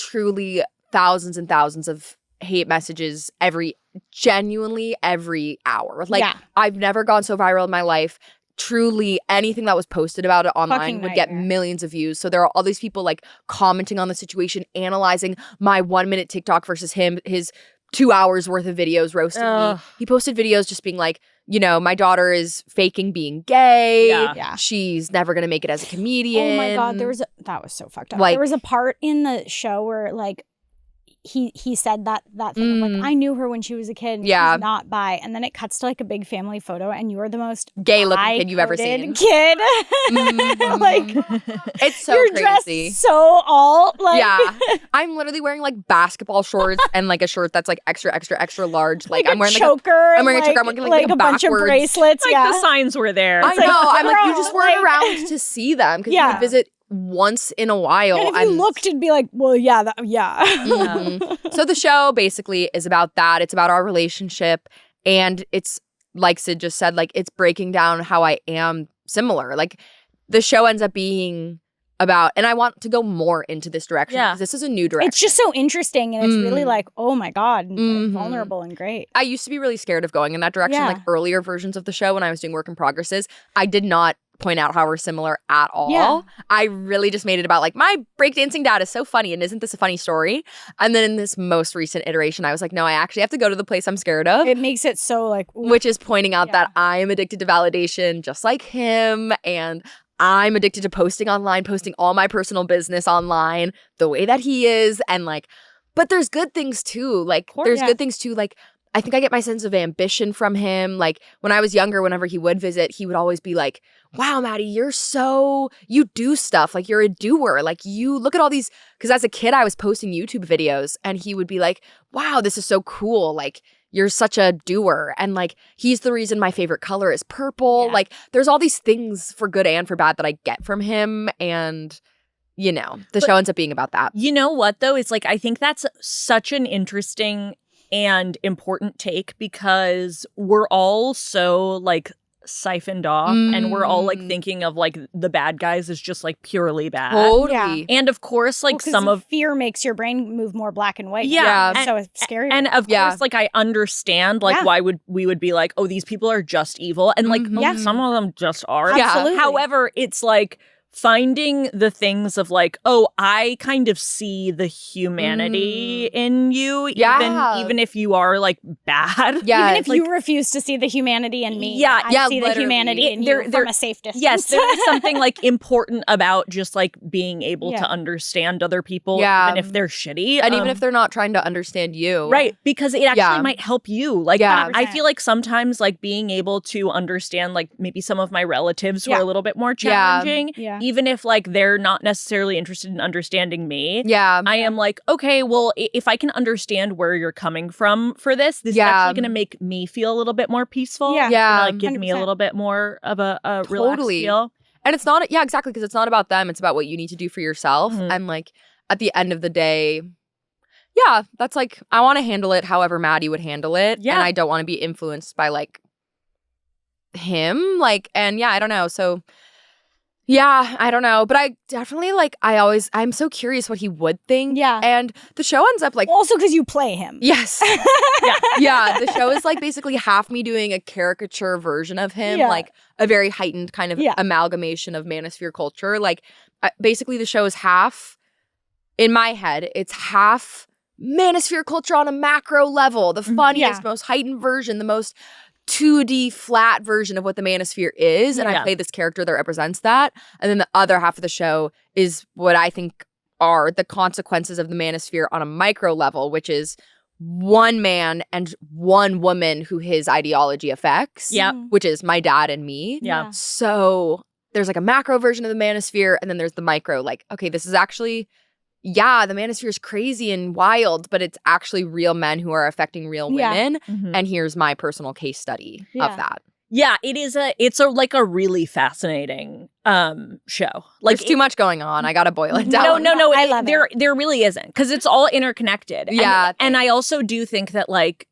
S2: thousands and thousands of hate messages genuinely every hour. Like, I've never gone so viral in my life. Truly, anything that was posted about it online would get millions of views. So there are all these people like commenting on the situation, analyzing my 1-minute TikTok versus his 2 hours worth of videos roasting me. He posted videos just being like, you know, my daughter is faking being gay.
S3: Yeah.
S2: She's never gonna make it as a comedian.
S3: Oh my God, that was so fucked up.
S2: Like,
S3: there was a part in the show where like he said that thing like, I knew her when she was a kid and she's not bi, and then it cuts to like a big family photo and you are the most
S2: gay looking kid you've ever seen.
S3: Kid. Like,
S2: it's so
S3: you're
S2: crazy.
S3: Dressed so alt. Like,
S2: I'm literally wearing like basketball shorts and like a shirt that's like extra large. Like, I'm wearing
S3: choker.
S2: I'm wearing a choker. I'm wearing like a
S3: bunch of bracelets.
S1: Like the signs were there.
S2: I know. I'm like, you just weren't around to see them because you would visit once in a while.
S3: And if you looked, it'd be like, well, yeah,
S2: So the show basically is about that. It's about our relationship. And it's, like Syd just said, like, it's breaking down how I am similar. Like, the show ends up being about, and I want to go more into this direction because this is a new direction.
S3: It's just so interesting, and it's really like, oh my God, vulnerable and great.
S2: I used to be really scared of going in that direction.
S3: Yeah.
S2: Like earlier versions of the show when I was doing work in progresses, I did not point out how we're similar at all.
S3: Yeah.
S2: I really just made it about like, my breakdancing dad is so funny, and isn't this a funny story? And then in this most recent iteration, I was like, no, I actually have to go to the place I'm scared of.
S3: It makes it so like, ooh.
S2: Which is pointing out that I am addicted to validation just like him, and I'm addicted to posting online, posting all my personal business online the way that he is. And like, but there's good things too. Like, there's good things too. Like, I think I get my sense of ambition from him. Like, when I was younger, whenever he would visit, he would always be like, wow, Maddie, you do stuff. Like, you're a doer. Like, you look at all these, because as a kid, I was posting YouTube videos and he would be like, wow, this is so cool. Like, you're such a doer. And like, he's the reason my favorite color is purple. Like, there's all these things for good and for bad that I get from him. And, you know, the show ends up being about that.
S1: You know what, though? It's like, I think that's such an interesting and important take, because we're all so like siphoned off and we're all like thinking of like the bad guys as just like purely bad.
S2: Totally.
S1: And of course, like some of
S3: fear makes your brain move more black and white.
S1: Yeah.
S3: So it's scary.
S1: And of course, like, I understand like why we would be like, oh, these people are just evil. And like some of them just are.
S3: Absolutely.
S1: However, it's like finding the things of like, oh, I kind of see the humanity in you, even if you are like bad.
S2: Yeah.
S3: Even if you refuse to see the humanity in me, I see the
S2: literally.
S3: humanity in you from a safe distance.
S1: Yes, there is something like important about just like being able to understand other people, even if they're shitty.
S2: And even if they're not trying to understand you.
S1: Right, because it actually might help you. Like,
S3: 100%.
S1: I feel like sometimes like being able to understand like maybe some of my relatives who are a little bit more challenging, even if like they're not necessarily interested in understanding me. I am like, okay, well, if I can understand where you're coming from for this is actually going to make me feel a little bit more peaceful. Like give
S3: 100%.
S1: me a little bit more of a relaxed feel.
S2: And it's not, exactly, because it's not about them. It's about what you need to do for yourself. And like at the end of the day, that's like, I want to handle it however Maddie would handle it. And I don't want to be influenced by like him. Like, and I don't know. So I don't know. But I definitely like, I'm so curious what he would think. And the show ends up like.
S3: Also because you play him.
S2: Yes. The show is like basically half me doing a caricature version of him, like a very heightened kind of amalgamation of manosphere culture. Like basically the show is half, in my head, it's half manosphere culture on a macro level, the funniest, most heightened version, the most 2D flat version of what the manosphere is. And I play this character that represents that. And then the other half of the show is what I think are the consequences of the manosphere on a micro level, which is one man and one woman who his ideology affects, which is my dad and me. So there's like a macro version of the manosphere, and then there's the micro, like, okay, this is actually, the manosphere is crazy and wild, but it's actually real men who are affecting real women. And here's my personal case study of that.
S1: Yeah, it's a really fascinating show. Like,
S2: there's too much going on. I gotta boil it down.
S1: No,
S3: I love it.
S1: There really isn't, because it's all interconnected. And I also do think that like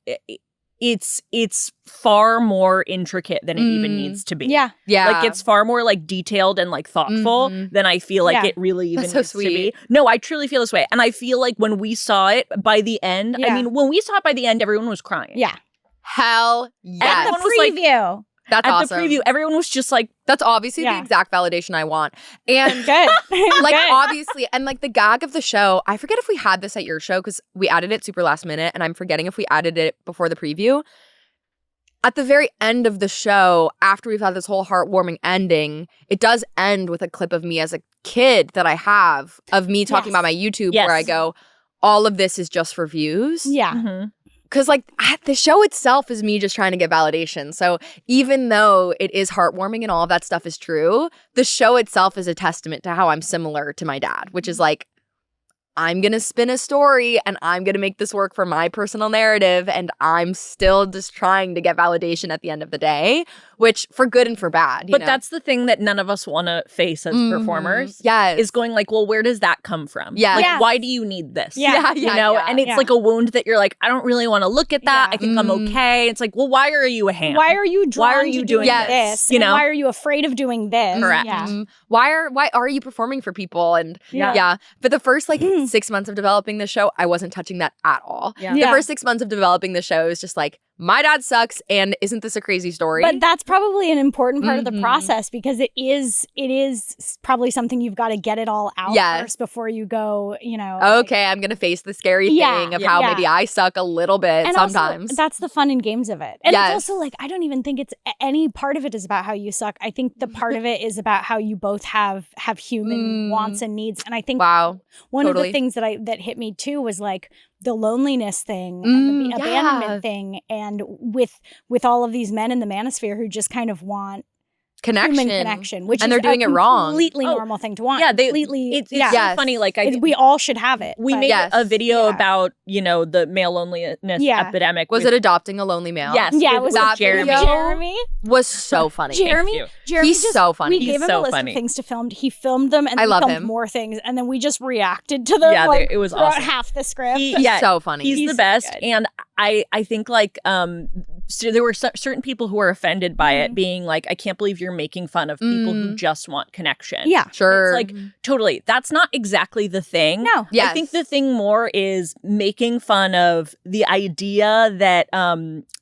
S1: it's far more intricate than it even needs to be. Like, it's far more like detailed and like thoughtful than I feel like it really even
S2: That's so
S1: needs
S2: sweet.
S1: to be. No, I truly feel this way. And I feel like when we saw it by the end, I mean, when we saw it by the end, everyone was crying.
S2: Hell yes.
S3: At the preview.
S2: That's
S1: At
S2: awesome.
S1: the preview, everyone was just like,
S2: that's obviously the exact validation I want. And
S3: Good.
S2: like obviously, and like the gag of the show, I forget if we had this at your show because we added it super last minute, and I'm forgetting if we added it before the preview. At the very end of the show, after we've had this whole heartwarming ending, it does end with a clip of me as a kid that I have of me talking about my YouTube where I go, all of this is just for views. Because like the show itself is me just trying to get validation. So even though it is heartwarming and all of that stuff is true, the show itself is a testament to how I'm similar to my dad, which is like, I'm going to spin a story and I'm going to make this work for my personal narrative. And I'm still just trying to get validation at the end of the day, which for good and for bad.
S1: But that's the thing that none of us want to face as performers.
S2: Yes.
S1: Is going like, well, where does that come from?
S2: Yeah.
S1: Like,
S3: Yes.
S1: why do you need this?
S3: Yeah.
S1: You know? And it's like a wound that you're like, I don't really want to look at that.
S3: Yeah.
S1: I think I'm okay. It's like, well, why are you a ham?
S3: Why are you drawn
S1: Why are you
S3: to
S1: doing
S3: this?
S1: You
S3: And
S1: know?
S3: why are you afraid of doing this?
S1: Correct.
S3: Yeah.
S2: Why are you performing for people? And
S1: Yeah.
S2: But the first 6 months of developing the show, I wasn't touching that at all.
S1: Yeah.
S2: The
S3: Yeah.
S2: first 6 months of developing the show is just like, my dad sucks, and isn't this a crazy story?
S3: But that's probably an important part of the
S2: Mhm.
S3: process because it is probably something you've got to get it all out
S2: Yes.
S3: first before you go,
S2: Okay, I'm gonna face the scary
S3: Yeah,
S2: thing of
S3: yeah,
S2: how
S3: yeah.
S2: maybe I suck a little bit
S3: And also,
S2: sometimes.
S3: that's the fun and games of it. And
S2: Yes.
S3: it's also like, I don't even think it's any part of it is about how you suck. I think the part of it is about how you both have human wants and needs. And I think
S2: Wow.
S3: one of
S2: totally.
S3: the things that hit me too was like the loneliness thing and the abandonment thing. And with all of these men in the manosphere who just kind of want
S2: Connection.
S3: human connection, which
S2: And
S3: is
S2: they're doing
S3: a
S2: it wrong.
S3: completely
S1: Oh,
S3: normal thing to want.
S1: Yeah,
S3: completely.
S1: It's
S3: yeah.
S1: so
S2: Yes.
S1: funny. Like
S3: We all should have it.
S1: we
S3: but-
S1: made
S2: Yes.
S1: a video
S3: Yeah.
S1: about the male loneliness epidemic.
S2: Was it adopting a lonely male?
S1: Yes.
S3: Yeah,
S1: with-
S3: it was
S1: with
S2: that
S1: Jeremy.
S2: video?
S3: Jeremy.
S2: Was so funny.
S3: Jeremy.
S1: you.
S3: Jeremy
S2: He's
S3: just,
S2: so funny.
S3: We
S1: He's
S3: gave him
S1: so
S3: a list
S1: funny.
S3: of things to film. He filmed them and
S2: I
S3: then
S2: love
S3: filmed
S2: him.
S3: more things, and then we just reacted to them.
S1: Yeah,
S3: like,
S1: it was
S3: throughout
S1: awesome.
S3: half the script.
S2: He's so funny.
S1: He's the
S3: He's
S1: best,
S3: good.
S1: and I think so there were certain people who were offended by it, being like, I can't believe you're making fun of people who just want connection.
S3: Yeah.
S2: Sure.
S1: It's like, totally. That's not exactly the thing.
S3: No.
S2: Yes.
S1: I think the thing more is making fun of the idea that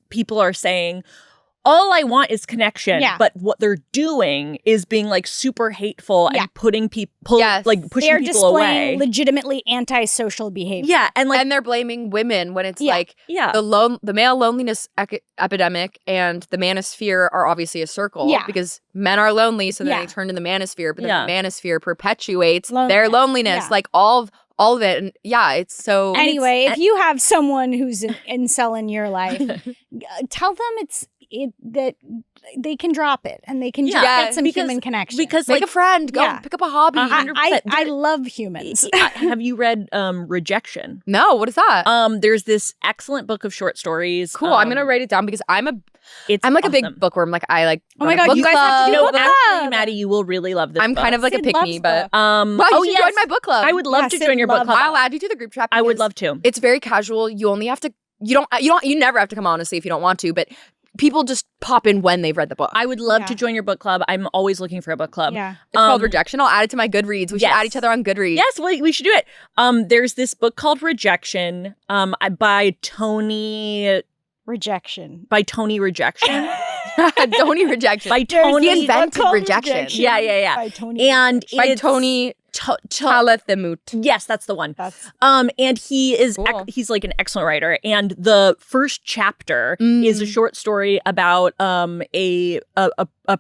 S1: people are saying, all I want is connection.
S3: Yeah.
S1: But what they're doing is being like super hateful
S3: Yeah.
S1: and putting people,
S2: Yes.
S1: like pushing
S3: They're
S1: people
S3: displaying
S1: away.
S3: legitimately antisocial behavior.
S1: Yeah. And like,
S2: and they're blaming women when it's
S3: Yeah.
S2: like
S1: yeah.
S2: the male loneliness epidemic and the manosphere are obviously a circle
S3: Yeah.
S2: because men are lonely, so then
S3: Yeah.
S2: they turn to the manosphere, but then
S1: Yeah.
S2: the manosphere perpetuates their
S3: Loneliness.
S2: loneliness,
S3: Yeah.
S2: like all of it. And yeah, it's so
S3: Anyway, if you have someone who's an incel in your life, tell them that they can drop it and they can just
S1: Yeah,
S3: get some
S1: because-
S3: human connection.
S1: because
S2: make
S1: like,
S2: a friend, go
S3: yeah.
S2: pick up a hobby.
S3: I love humans.
S1: have you read Rejection?
S2: No, what is that?
S1: There's this excellent book of short stories.
S2: Cool. I'm gonna write it down because I'm like a big
S1: awesome.
S2: bookworm. Like I like.
S3: Oh my
S2: run a
S3: God,
S2: book
S3: you guys have
S2: club.
S3: to do
S1: No,
S3: book club.
S1: actually, Maddie, you will really love this
S2: I'm
S1: book.
S2: kind of like
S3: Sid
S2: a pick
S3: loves
S2: me, but
S3: book.
S2: wow, you should join my book club.
S1: I would love
S3: Yeah,
S1: to
S3: Sid
S1: join your book
S3: loves
S1: club.
S2: I'll add you to the group chat.
S1: I would
S2: because
S1: love to.
S2: It's very casual. You only have to. You never have to come honestly if you don't want to, but people just pop in when they've read the book.
S1: I would love to
S3: Yeah.
S1: join your book club. I'm always looking for a book club.
S3: Yeah.
S2: It's called Rejection. I'll add it to my Goodreads. We should
S1: Yes.
S2: add each other on Goodreads.
S1: Yes, we should do it. There's this book called Rejection by Tony
S3: Rejection.
S1: Rejection.
S2: Tony Rejection.
S1: By
S3: There's
S1: Tony.
S2: He
S3: this book
S2: invented
S3: called
S2: rejection.
S1: Yeah.
S3: By Tony.
S1: And
S2: By
S1: it's
S2: Tony Talathamut.
S1: Yes, that's the one.
S3: That's
S1: And he is
S2: Cool.
S1: he's like an excellent writer. And the first chapter is a short story about a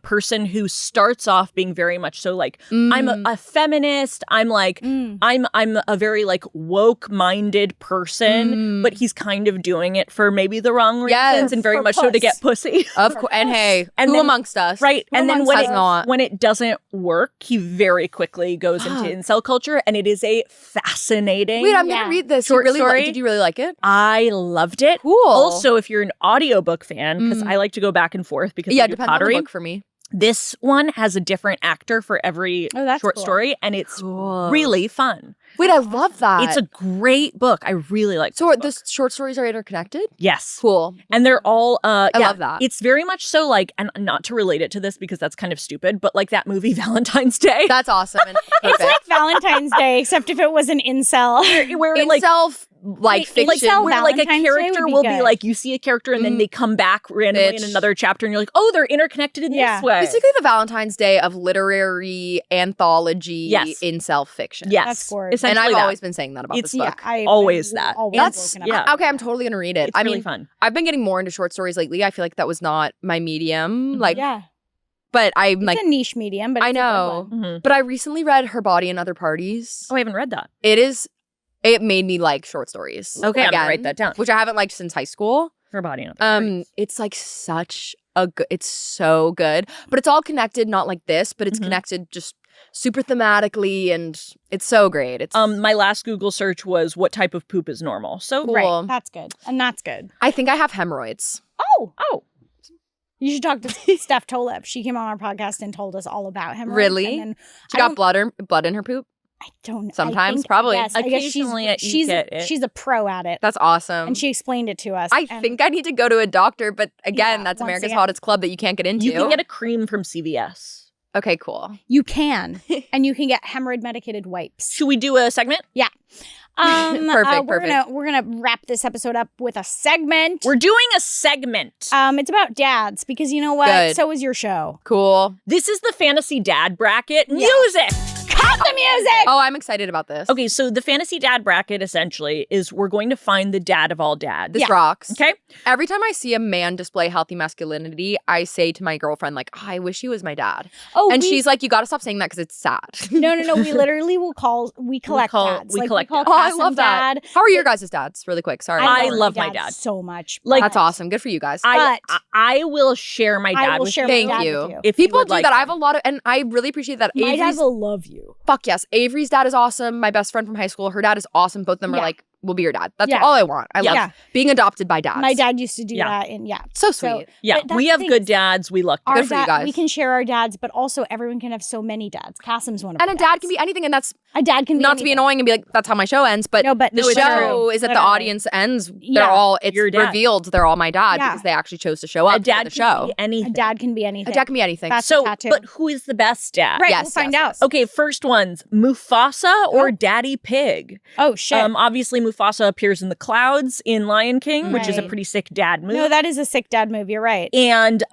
S1: person who starts off being very much so like I'm a feminist. I'm like I'm a very like woke minded person, but he's kind of doing it for maybe the wrong reasons
S2: Yes,
S1: and very
S3: for
S1: much so to
S3: puss.
S1: get pussy.
S2: Of course. And hey,
S1: And
S2: who
S1: then-
S2: amongst us?
S1: Right. And then
S3: amongst
S1: when
S2: us
S1: it,
S2: not?
S1: when it doesn't work, he very quickly goes into incel culture. And it is a fascinating
S2: Wait, I'm
S3: Yeah.
S2: gonna read this.
S1: Short story.
S2: Did you really like it?
S1: I loved it.
S2: Cool.
S1: Also, if you're an audiobook fan, because I like to go back and forth because
S2: Yeah,
S1: I do
S2: depends on
S1: pottery.
S2: the book for me.
S1: This one has a different actor for every
S3: Oh, that's
S1: short
S3: cool.
S1: story, and it's really fun.
S2: Wait, I love that.
S1: It's a great book. I really like.
S2: so
S1: this
S2: the
S1: book.
S2: short stories are interconnected?
S1: Yes,
S2: Cool.
S1: and they're all. I
S2: love that.
S1: It's very much so like, and not to relate it to this because that's kind of stupid, but like that movie Valentine's Day,
S2: That's awesome. And
S3: it's
S2: perfect.
S3: like Valentine's Day, except if it was an incel.
S1: where
S2: in
S1: like.
S2: like
S3: Wait,
S2: fiction.
S3: incel
S1: Where like a
S3: Valentine's Day
S1: character
S3: would be
S1: will be
S3: good.
S1: like, you see a character and then they come back randomly in
S2: Bitch.
S1: another chapter and you're like, oh, they're interconnected in
S3: Yeah.
S1: this way.
S2: Basically the Valentine's Day of literary anthology
S1: Yes.
S2: incel fiction.
S1: Yes,
S3: That's gorgeous.
S2: And
S1: essentially
S2: I've
S1: that.
S2: always been saying that about
S1: It's-
S2: this book.
S3: I
S1: Always that.
S3: always
S2: That's
S3: woken up.
S1: yeah.
S2: Okay, I'm totally gonna read it.
S1: It's
S2: I
S1: really
S2: mean,
S1: fun.
S2: I've been getting more into short stories lately. I feel like that was not my medium. Like,
S3: Yeah.
S2: but I'm
S3: It's
S2: like,
S3: a niche medium, but
S2: I
S3: it's a good
S2: know.
S3: one.
S1: Mhm.
S2: but I recently read Her Body and Other Parties.
S1: Oh, I haven't read that.
S2: It made me like short stories.
S1: Okay, I'm
S2: again,
S1: gonna write that down.
S2: which I haven't liked since high school.
S1: Her body and other parties.
S2: It's like such a good. It's so good, but it's all connected. Not like this, but it's
S1: Mhm.
S2: connected just super thematically, and it's so great. It's
S1: My last Google search was what type of poop is normal. So
S2: cool.
S3: Right. That's good. And that's good.
S2: I think I have hemorrhoids.
S1: Oh,
S3: You should talk to Steph Tolip. She came on our podcast and told us all about hemorrhoids.
S2: Really?
S3: And then
S2: She got blood in her poop.
S3: I don't know.
S2: Sometimes, probably.
S3: Yes, I guess
S1: Occasionally you
S3: she's
S1: get it.
S3: she's a pro at it.
S2: That's awesome.
S3: And she explained it to us.
S2: I
S3: and
S2: think I need to go to a doctor, but again,
S3: Yeah,
S2: that's
S3: once
S2: America's
S3: again.
S2: Hottest Club that you can't get into.
S1: you can get a cream from CVS.
S2: Okay, cool.
S3: you can. And you can get hemorrhoid medicated wipes.
S1: Should we do a segment?
S2: Perfect.
S3: We're gonna wrap this episode up with a segment.
S1: We're doing a segment.
S3: It's about dads because you know what?
S2: Good.
S3: So is your show.
S2: Cool.
S1: This is the fantasy dad bracket. Music.
S3: Cut the music.
S2: Oh, I'm excited about this.
S1: Okay, so the fantasy dad bracket essentially is we're going to find the dad of all dads.
S2: This rocks.
S1: Okay?
S2: Every time I see a man display healthy masculinity, I say to my girlfriend, like, oh, I wish he was my dad.
S3: Oh,
S2: And she's like, you got to stop saying that because it's sad.
S3: no. We literally will call. We collect dads.
S1: we
S3: Like,
S1: collect
S3: call
S1: dads.
S2: Oh, I
S3: Cass
S2: love
S3: and
S2: that.
S3: Dad.
S2: How are your guys' dads? Really quick. Sorry.
S1: I love my dad
S3: so much.
S1: Like,
S2: That's awesome. Good for you guys.
S1: I will share my dad
S3: I will
S1: with
S3: share
S1: you.
S3: my
S2: Thank
S3: dad
S2: you.
S3: with you.
S1: If you
S2: People
S1: would
S2: do
S1: like
S2: that. I
S1: to.
S2: have a lot of, and I really appreciate that.
S3: My dad
S2: Avery's,
S3: will love you.
S2: fuck yes. Avery's dad is awesome. My best friend from high school, her dad is awesome. Both of them are
S3: Yeah.
S2: like, will be your dad. That's
S3: Yeah.
S2: all I want. I love
S3: Yeah.
S2: being adopted by dads.
S3: My dad used to do
S1: Yeah.
S3: that, and
S2: So sweet.
S1: Yeah,
S3: but that's
S1: we
S3: the
S1: have
S3: thing
S1: good
S3: is
S1: dads. We luck.
S3: our
S2: Good for you guys.
S3: we can share our dads, but also everyone can have so many dads. Cassim's one of
S2: And
S3: our
S2: a dad
S3: dads.
S2: can be anything, and that's
S3: a dad can be
S2: not to be
S3: anything.
S2: annoying and be like, that's how my show ends. But
S3: No, but
S2: the
S3: no, it's
S2: show
S3: true.
S2: is that the
S3: Literally.
S2: audience ends.
S3: Yeah.
S2: They're all, it's
S1: Your dad.
S2: revealed they're all my dad
S3: Yeah.
S2: because they actually chose to show up
S1: A dad
S2: for the
S1: can
S2: show.
S1: be anything.
S3: A dad can be anything.
S2: A dad can be anything.
S3: That's
S1: So,
S3: a tattoo.
S1: but who is the best dad?
S3: Right,
S2: Yes,
S3: we'll find
S2: yes,
S3: out.
S2: yes.
S1: Okay, first one's Mufasa or Daddy Pig.
S3: Oh shit.
S1: Obviously Mufasa appears in the clouds in Lion King, which is a
S3: Right.
S1: pretty sick dad move.
S3: No, that is a sick dad move. You're right.
S1: And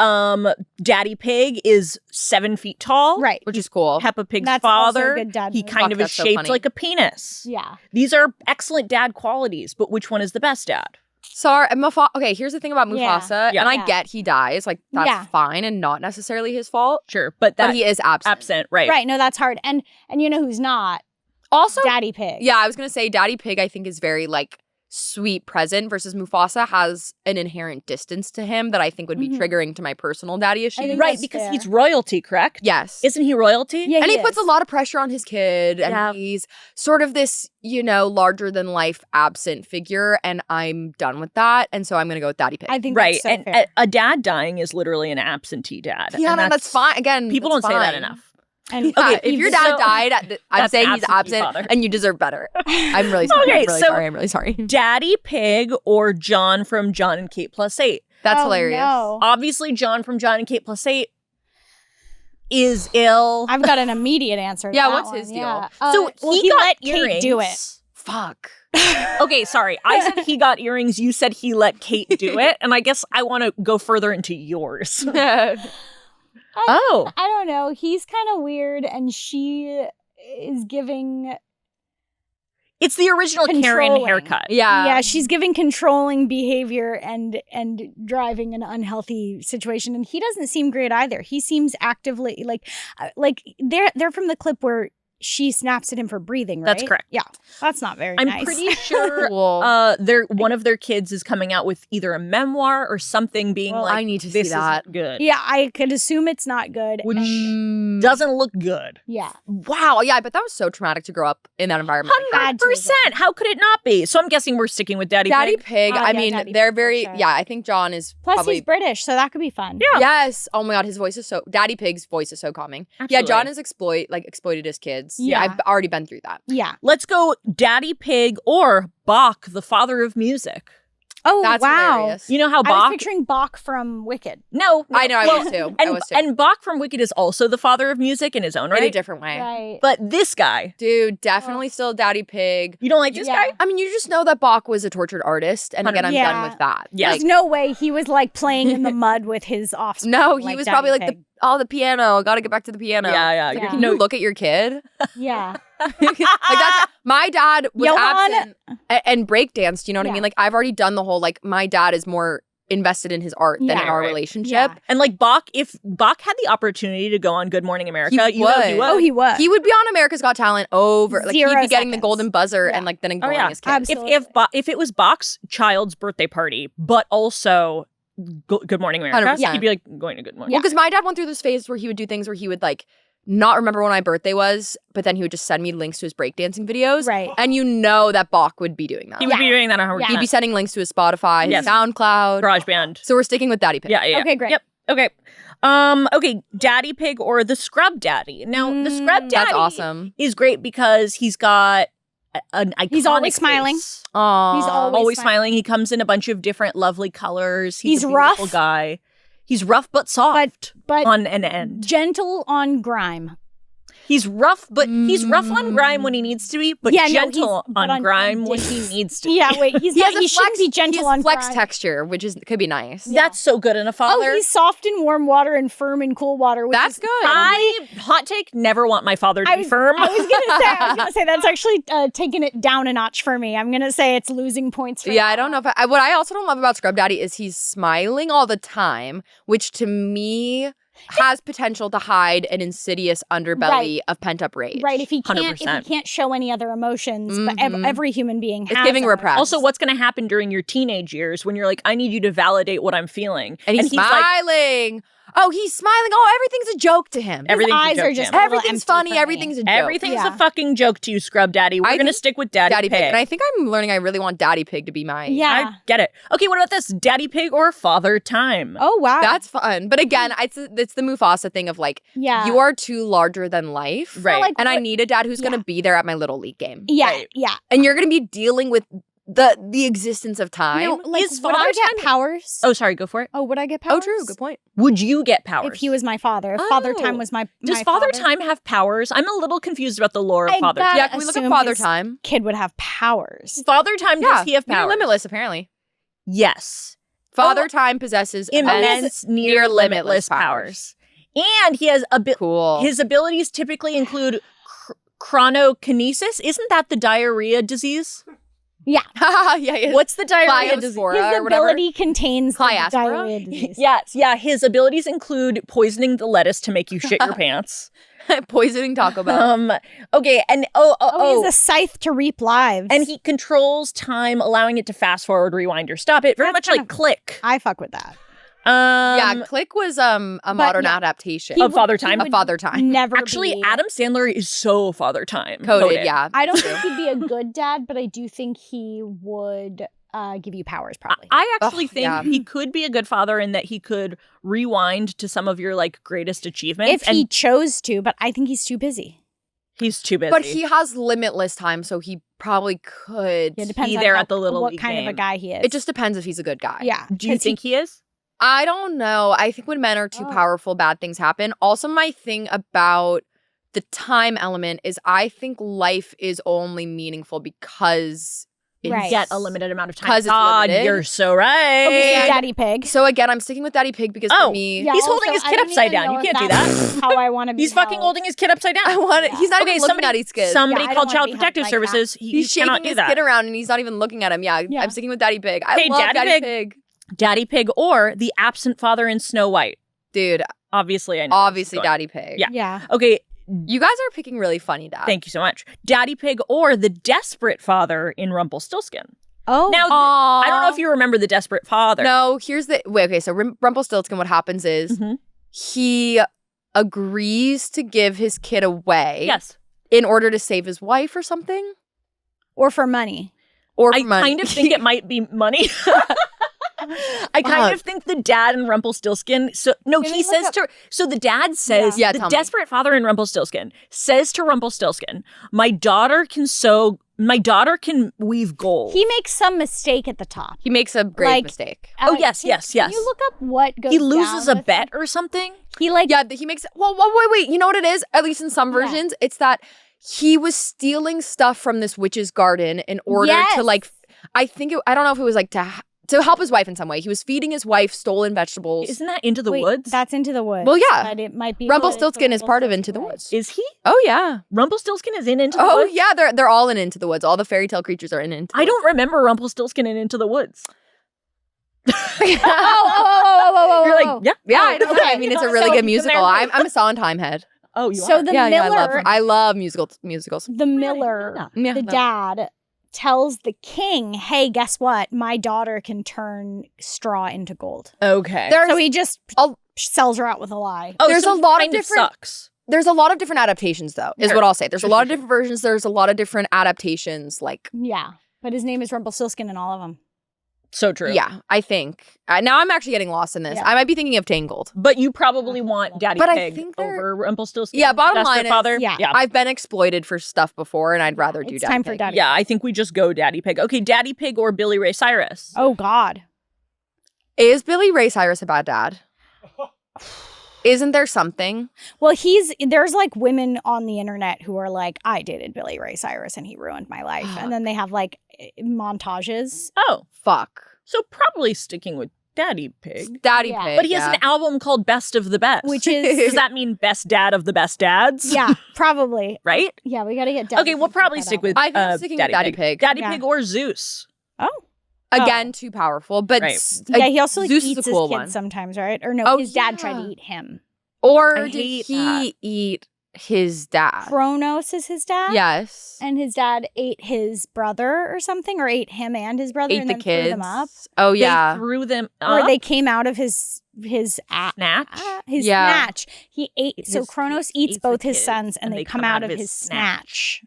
S1: Daddy Pig is 7 feet tall.
S3: Right.
S2: Which is cool.
S1: Peppa Pig's
S3: That's also a
S1: father.
S3: good dad
S1: He
S3: move.
S1: kind
S2: Fuck,
S1: of is
S2: that's so
S1: shaped
S2: funny.
S1: like a penis.
S3: Yeah.
S1: These are excellent dad qualities, but which one is the best dad?
S2: Sorry, okay, here's the thing about
S3: Yeah.
S2: Mufasa.
S1: Yeah.
S2: And I
S3: Yeah.
S2: get he dies. Like, that's
S3: Yeah.
S2: fine and not necessarily his fault.
S1: Sure, but that
S2: But he is absent.
S1: absent, right?
S3: Right. No, that's hard. And you know who's not?
S2: Also,
S3: Daddy Pig.
S2: yeah, I was going to say Daddy Pig, I think, is very, like, sweet present versus Mufasa has an inherent distance to him that I think would be
S3: Mhm.
S2: triggering to my personal daddy issues.
S3: think
S1: Right,
S3: that's
S1: because
S3: fair.
S1: he's royalty, correct?
S2: Yes.
S1: Isn't he royalty?
S3: Yeah.
S2: And he puts a lot of pressure on his kid, and
S1: Yeah.
S2: he's sort of this, larger than life absent figure, and I'm done with that. And so I'm gonna go with Daddy Pig.
S3: I think
S1: Right,
S3: that's so
S1: and
S3: fair.
S1: a dad dying is literally an absentee dad.
S2: yeah,
S1: and
S2: no, that's fine. Again,
S1: People
S2: that's
S1: don't say that
S2: fine.
S1: enough.
S3: And
S2: Yeah,
S1: Okay,
S2: if your
S1: so-
S2: dad died, I'm
S1: That's
S2: saying he's
S1: absentee
S2: absent,
S1: father.
S2: and you deserve better. I'm really sorry.
S1: Okay,
S2: I'm really
S1: so-
S2: sorry. I'm really sorry.
S1: Daddy Pig or John from John and Kate Plus 8?
S2: That's
S3: Oh,
S2: hilarious.
S3: no.
S1: Obviously, John from John and Kate Plus 8 is ill.
S3: I've got an immediate answer. To
S2: Yeah,
S3: that
S2: what's
S3: one.
S2: his deal?
S3: Yeah.
S1: So
S3: well,
S1: he
S3: he
S1: got
S3: let
S1: earrings.
S3: Kate do it.
S2: Fuck.
S1: Okay, sorry. I said he got earrings. You said he let Kate do it. And I guess I want to go further into yours. Oh.
S3: I don't know. He's kind of weird, and she is giving.
S1: It's the original Karen
S3: Controlling.
S1: haircut.
S3: Yeah, she's giving controlling behavior and driving an unhealthy situation, and he doesn't seem great either. He seems actively like they're from the clip where she snaps at him for breathing, right?
S1: That's correct.
S3: Yeah, that's not very
S1: I'm
S3: nice.
S1: pretty sure
S2: Cool.
S1: one of their kids is coming out with either a memoir or something being
S3: Well,
S1: like,
S2: I need to
S1: this
S2: see that.
S1: isn't good.
S3: Yeah, I could assume it's not good.
S1: Which
S3: and-
S1: doesn't look good.
S3: yeah,
S2: Wow. Yeah, but that was so traumatic to grow up in that environment. like that.
S3: Had to have
S1: 100%. How could it not be? So I'm guessing we're sticking with Daddy
S2: Daddy
S1: Pig.
S2: Pig.
S3: Oh,
S2: I
S3: yeah,
S2: mean,
S3: Daddy
S2: they're
S3: Pig, for
S2: very.
S3: sure.
S2: Yeah, I think John is
S3: plus
S2: probably.
S3: he's British, so that could be fun.
S1: Yeah.
S2: Yes. Oh my God, his voice is so. Daddy Pig's voice is so calming. Yeah,
S1: Absolutely.
S2: John has exploited his kids.
S3: Yeah.
S2: I've already been through that.
S3: Yeah.
S1: Let's go Daddy Pig or Bach, the father of music.
S3: Oh
S2: That's
S3: wow.
S2: hilarious.
S1: You know how
S3: I was
S1: Bach?
S3: picturing Bach from Wicked.
S1: No,
S2: I know. I
S1: Well,
S2: was too.
S1: And,
S2: I was too.
S1: and Bach from Wicked is also the father of music in his own
S2: in a
S1: right.
S2: different way.
S3: Right.
S1: But this guy,
S2: Dude, definitely still Daddy Pig.
S1: you don't like this
S3: Yeah.
S1: guy?
S2: I mean, you just know that Bach was a tortured artist, and again, I'm
S3: Yeah.
S2: done with that.
S1: Yeah.
S3: There's no way he was like playing in the mud with his offspring.
S2: No, he
S3: like
S2: was
S3: Daddy
S2: probably like
S3: Pig.
S2: the piano. Got to get back to the piano.
S1: Yeah.
S3: Yeah.
S2: Can you look at your kid?
S3: Yeah.
S2: Like that's my dad was
S3: Johann-
S2: absent and breakdanced. You know what I
S3: Yeah.
S2: mean? Like I've already done the whole like my dad is more invested in his art than
S3: Yeah.
S2: in our
S1: Right.
S2: relationship.
S3: Yeah.
S1: And like Bach, if Bach had the opportunity to go on Good Morning America,
S2: He
S1: you know he
S2: would.
S1: would.
S3: Oh, he was.
S2: He would be on America's Got Talent over. Like he'd
S3: 0
S2: be getting the
S3: seconds.
S2: golden buzzer
S3: Yeah.
S2: and like then ignoring
S1: yeah.
S2: his kids.
S3: Absolutely.
S1: If it was Bach's child's birthday party, but also Good Morning America,
S2: 100%.
S1: he'd be like going to Good Morning.
S2: Well, because my dad went through this phase where he would do things where he would like not remember when my birthday was, but then he would just send me links to his breakdancing videos.
S3: Right.
S2: And you know that Bach would be doing that.
S1: He would be doing that 100%.
S2: He'd be sending links to his Spotify,
S1: Yes.
S2: SoundCloud.
S1: GarageBand.
S2: So we're sticking with Daddy Pig.
S1: Yeah.
S3: Okay, great.
S1: Yep. Okay. Okay, Daddy Pig or the Scrub Daddy. Now, the Scrub Daddy
S2: That's awesome.
S1: is great because he's got an iconic
S3: He's always smiling.
S1: face.
S2: Aww.
S3: He's
S1: Always smiling. He comes in a bunch of different lovely colors. He's a
S3: rough.
S1: beautiful guy. He's rough but soft
S3: but
S1: on an end.
S3: gentle on grime.
S1: He's rough, but he's rough on grime when he needs to be, but
S3: Yeah, no,
S1: gentle
S3: he's- but
S1: on
S3: on
S1: grime when
S3: he's-
S1: he needs to be.
S3: Yeah, wait, he's
S2: He
S3: not.
S2: has a
S3: He shouldn't
S2: flex,
S3: be gentle
S2: he has
S3: on
S2: flex
S3: grime.
S2: texture, which could be nice.
S1: That's so good in a father.
S3: Oh, he's soft in warm water and firm in cool water. Which
S2: That's
S3: is
S2: good.
S1: Hot take, never want my father to be firm.
S3: I was gonna say that's actually taking it down a notch for me. I'm gonna say it's losing points. For
S2: Yeah,
S3: me.
S2: I don't know if what I also don't love about Scrub Daddy is he's smiling all the time, which to me has potential to hide an insidious underbelly of pent up rage.
S3: Right, if he
S1: 100%.
S3: can't show any other emotions, but every human being has.
S2: It's giving
S3: emotions.
S2: repressed.
S1: Also, what's going to happen during your teenage years when you're like, I need you to validate what I'm feeling.
S2: And he's
S1: like,
S2: smiling. Oh, he's smiling. Oh, everything's a joke to him.
S1: Everything's a
S3: eyes
S1: joke
S3: are
S1: to
S3: just
S1: him.
S3: little
S2: Everything's
S3: empty
S2: funny.
S3: for me.
S2: Everything's a joke.
S1: Everything's
S3: Yeah.
S1: a fucking joke to you, Scrub Daddy. We're
S2: I
S1: going to
S2: think
S1: stick with Daddy Pig.
S2: And I think I'm learning I really want Daddy Pig to be my...
S3: Yeah.
S1: I get it. Okay, what about this? Daddy Pig or Father Time?
S3: Oh wow.
S2: That's fun. But again, it's the Mufasa thing of like,
S3: yeah.
S2: you are too larger than life.
S1: Right.
S3: like,
S2: And I
S3: what-
S2: need a dad who's going to be there at my little league game.
S3: Yeah.
S1: Right.
S3: Yeah.
S2: And you're going to be dealing with the existence of time.
S3: No, like,
S1: Is
S3: would I
S1: Father
S3: get
S1: Time-
S3: powers?
S1: Oh, sorry, go for it.
S3: Oh, would I get powers?
S2: Oh, true. Good point.
S1: Would you get powers?
S3: If he was my father, if Father
S2: Oh.
S3: Time was my
S1: Does
S3: my
S1: Father Time have powers? I'm a little confused about the lore of
S3: I
S1: Father
S3: bet-
S1: Time.
S2: Yeah, can we look at
S3: assume
S2: Father
S3: his-
S2: Time?
S3: kid would have powers.
S1: Father Time,
S2: Yeah,
S1: does he have
S2: near
S1: powers?
S2: limitless, apparently.
S1: Yes.
S2: Father Time possesses
S1: Immense, near limitless powers. And he has
S2: Cool.
S1: his abilities typically include chronokinesis. Isn't that the diarrhea disease?
S3: Yeah.
S2: yeah.
S1: What's the diarrhea disease?
S2: Pliospora
S3: His
S2: or whatever.
S3: ability contains the
S2: Pliospora?
S3: diarrhea disease.
S1: Yes, yeah. His abilities include poisoning the lettuce to make you shit your pants.
S2: Poisoning Taco Bell.
S1: Okay, and
S3: Oh, he's a scythe to reap lives.
S1: and he controls time, allowing it to fast forward, rewind, or stop it. Very
S3: That's
S1: much
S3: kind
S1: like Click.
S3: I fuck with that.
S2: Yeah, Click was a modern
S3: yeah,
S2: adaptation
S1: of Father Time.
S2: of Father Time.
S3: Never
S1: Actually,
S3: be-
S1: Adam Sandler is so Father Time
S2: Coded, yeah.
S3: I don't think he'd be a good dad, but I do think he would give you powers probably.
S1: I actually think
S2: yeah.
S1: he could be a good father in that he could rewind to some of your like greatest achievements.
S3: if he chose to, but I think he's too busy.
S1: He's too busy.
S2: But he has limitless time, so he probably could.
S3: It depends
S1: Be
S3: on
S1: there
S3: how-
S1: at the Little
S3: what
S1: League
S3: kind of
S1: game.
S3: a guy he is.
S2: It just depends if he's a good guy.
S3: yeah.
S1: Do you
S3: 'cause
S1: think he is?
S2: I don't know. I think when men are too
S3: Oh.
S2: powerful, bad things happen. Also, my thing about the time element is I think life is only meaningful because
S1: You
S3: Right.
S1: get a limited amount of time.
S2: 'Cause it's
S1: God,
S2: limited.
S1: you're so right.
S3: Okay,
S2: And-
S3: Daddy Pig.
S2: So again, I'm sticking with Daddy Pig because
S1: Oh,
S2: for me,
S3: Yeah,
S1: He's holding
S3: also,
S1: his
S3: I
S1: kid
S3: don't
S1: upside
S3: even
S1: down.
S3: know
S1: You
S3: if
S1: can't do
S3: that's
S1: that.
S3: How I want to be.
S1: He's fucking
S3: held.
S1: holding his kid upside down.
S2: I want it. He's not
S1: Okay,
S2: even looking at his kid.
S1: Somebody
S3: Yeah, I
S1: call
S3: don't wanna
S1: Child
S3: be held
S1: Protective
S3: like
S1: Services.
S2: He's
S1: He
S2: shaking
S1: cannot do
S2: his
S1: that.
S2: kid around and he's not even looking at him. Yeah,
S3: Yeah.
S2: I'm sticking with Daddy Pig. I
S1: Hey,
S2: love
S1: Daddy
S2: Daddy
S1: Pig.
S2: Pig.
S1: Daddy Pig or the absent father in Snow White.
S2: Dude,
S1: Obviously, I know. where this is
S2: obviously
S1: going.
S2: Daddy Pig.
S1: Yeah.
S3: Yeah.
S1: Okay,
S2: You guys are picking really funny dads.
S1: thank you so much. Daddy Pig or the desperate father in Rumpelstiltskin.
S3: Oh.
S1: Now, I don't know if you remember the desperate father.
S2: No, here's the wait. Okay, so Rumpelstiltskin. What happens is
S1: Mhm.
S2: he agrees to give his kid away.
S1: Yes.
S2: In order to save his wife or something,
S3: or for money.
S2: or
S1: I
S2: for money.
S1: kind of think it might be money. I kind of think the dad in Rumpelstiltskin. So no,
S3: Can
S1: he
S3: we look
S1: says
S3: up-
S1: to. So the dad says,
S2: Yeah,
S1: the
S2: tell me.
S1: desperate father in Rumpelstiltskin says to Rumpelstiltskin, "My daughter can sew. My daughter can weave gold."
S3: He makes some mistake at the top.
S2: He makes a grave
S3: Like-
S2: mistake.
S1: Oh, yes,
S3: can-
S1: yes,
S3: Can
S1: yes.
S3: you look up what goes
S1: He loses
S3: down
S1: a
S3: with
S1: bet
S3: him?
S1: or something.
S3: He like
S2: Yeah, he makes. Well, wait. You know what it is? At least in some
S3: Yeah.
S2: versions, it's that he was stealing stuff from this witch's garden in order
S3: Yes.
S2: to like. I think I don't know if it was like to help his wife in some way. He was feeding his wife stolen vegetables.
S1: Isn't that Into the
S3: wait,
S1: Woods?
S3: That's Into the Woods.
S2: Well, yeah.
S3: But it might be
S2: Rumpelstiltskin is part of Into the
S3: Right.
S2: Woods.
S1: Is he?
S2: Oh yeah.
S1: Rumpelstiltskin is in Into the
S2: Oh
S1: Woods?
S2: yeah. They're all in Into the Woods. All the fairy tale creatures are in Into. The
S1: I don't remember Rumpelstiltskin in Into the Woods.
S2: Woods.
S3: Oh,
S1: You're like, yeah.
S2: Yeah, I know.
S3: Okay.
S2: I mean, it's a
S1: So
S2: really
S1: he's
S2: good
S1: in
S2: musical.
S1: there.
S2: I'm a Sondheim head.
S1: Oh, you
S3: So
S1: are.
S3: the
S2: Yeah,
S3: Miller,
S2: I love musicals.
S3: the Miller,
S2: Yeah,
S3: the
S2: no.
S3: dad tells the king, "Hey, guess what? My daughter can turn straw into gold."
S1: Okay.
S2: There's
S3: So he just
S2: a-
S3: sells her out with a lie.
S1: Oh,
S2: there's
S1: so
S2: a lot of
S1: kind
S2: different-
S1: sucks.
S2: There's a lot of different adaptations, though, is what I'll say. There's a lot of different versions. There's a lot of different adaptations. Like,
S3: Yeah. But his name is Rumpelstiltskin in all of them.
S1: So true.
S2: yeah, I think. Now I'm actually getting lost in this.
S3: Yeah.
S2: I might be thinking of Tangled.
S1: But you probably want Daddy
S2: But I
S1: Pig
S2: think they're-
S1: over Rumpelstiltskin.
S2: Yeah, bottom
S1: That's
S2: line
S1: their
S2: is-
S1: father.
S3: Yeah.
S2: I've been exploited for stuff before, and I'd rather do
S3: It's
S2: Daddy
S3: time for
S2: Pig.
S3: Daddy
S1: Yeah, I think we just go Daddy Pig. Okay, Daddy Pig or Billy Ray Cyrus?
S3: Oh, God.
S2: Is Billy Ray Cyrus a bad dad? Isn't there something?
S3: Well, there's like women on the internet who are like, I dated Billy Ray Cyrus and he ruined my life. And then they have like montages.
S1: Oh,
S2: Fuck.
S1: so probably sticking with Daddy Pig.
S2: Daddy
S3: Yeah.
S2: Pig.
S1: But he has an album called Best of the Best.
S3: Which is-
S1: Does that mean best dad of the best dads?
S3: Yeah, probably.
S1: Right?
S3: Yeah, we got to get Daddy
S1: Okay, we'll
S3: Pig
S1: probably
S3: that
S1: stick with
S3: album.
S2: I think I'm sticking with Daddy Pig.
S1: Daddy
S3: Yeah.
S1: Pig or Zeus.
S3: Oh.
S2: Again, too powerful. But
S1: Right.
S3: Yeah, he also like,
S2: Zeus
S3: eats
S2: is a
S3: his
S2: cool
S3: kids
S2: one.
S3: sometimes, right? Or no,
S2: Oh,
S3: his dad tried
S2: yeah.
S3: to eat him.
S2: Or
S1: I
S2: did
S1: hate
S2: he
S1: that.
S2: eat his dad?
S3: Kronos is his dad.
S2: Yes.
S3: And his dad ate his brother or something, or ate him and his brother
S2: Ate
S3: and
S2: the
S3: then
S2: kids.
S3: threw them up.
S2: Oh,
S1: They
S2: yeah.
S1: threw them
S3: Or
S1: up.
S3: they came out of his
S1: Snatch.
S2: Yeah.
S3: snatch. He ate. So
S1: His-
S3: Kronos
S1: he
S3: eats
S1: eats the
S3: both his
S1: kids,
S3: sons, and they come out of his snatch.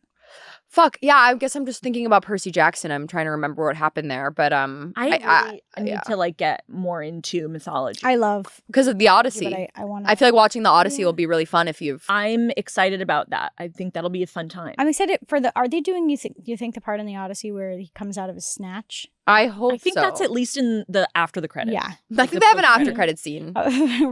S2: Fuck. Yeah, I guess I'm just thinking about Percy Jackson. I'm trying to remember what happened there. But
S1: I need
S2: yeah.
S1: to like get more into mythology.
S3: I love
S2: because of the Odyssey.
S3: but I want.
S2: I feel like watching the Odyssey will be really fun if you've.
S1: I'm excited about that. I think that'll be a fun time.
S3: I'm excited for the. Are they doing? You think the part in the Odyssey where he comes out of his snatch?
S2: I hope
S1: I think
S2: so.
S1: that's at least in the after the credits.
S3: Yeah,
S2: I think they have an after credit scene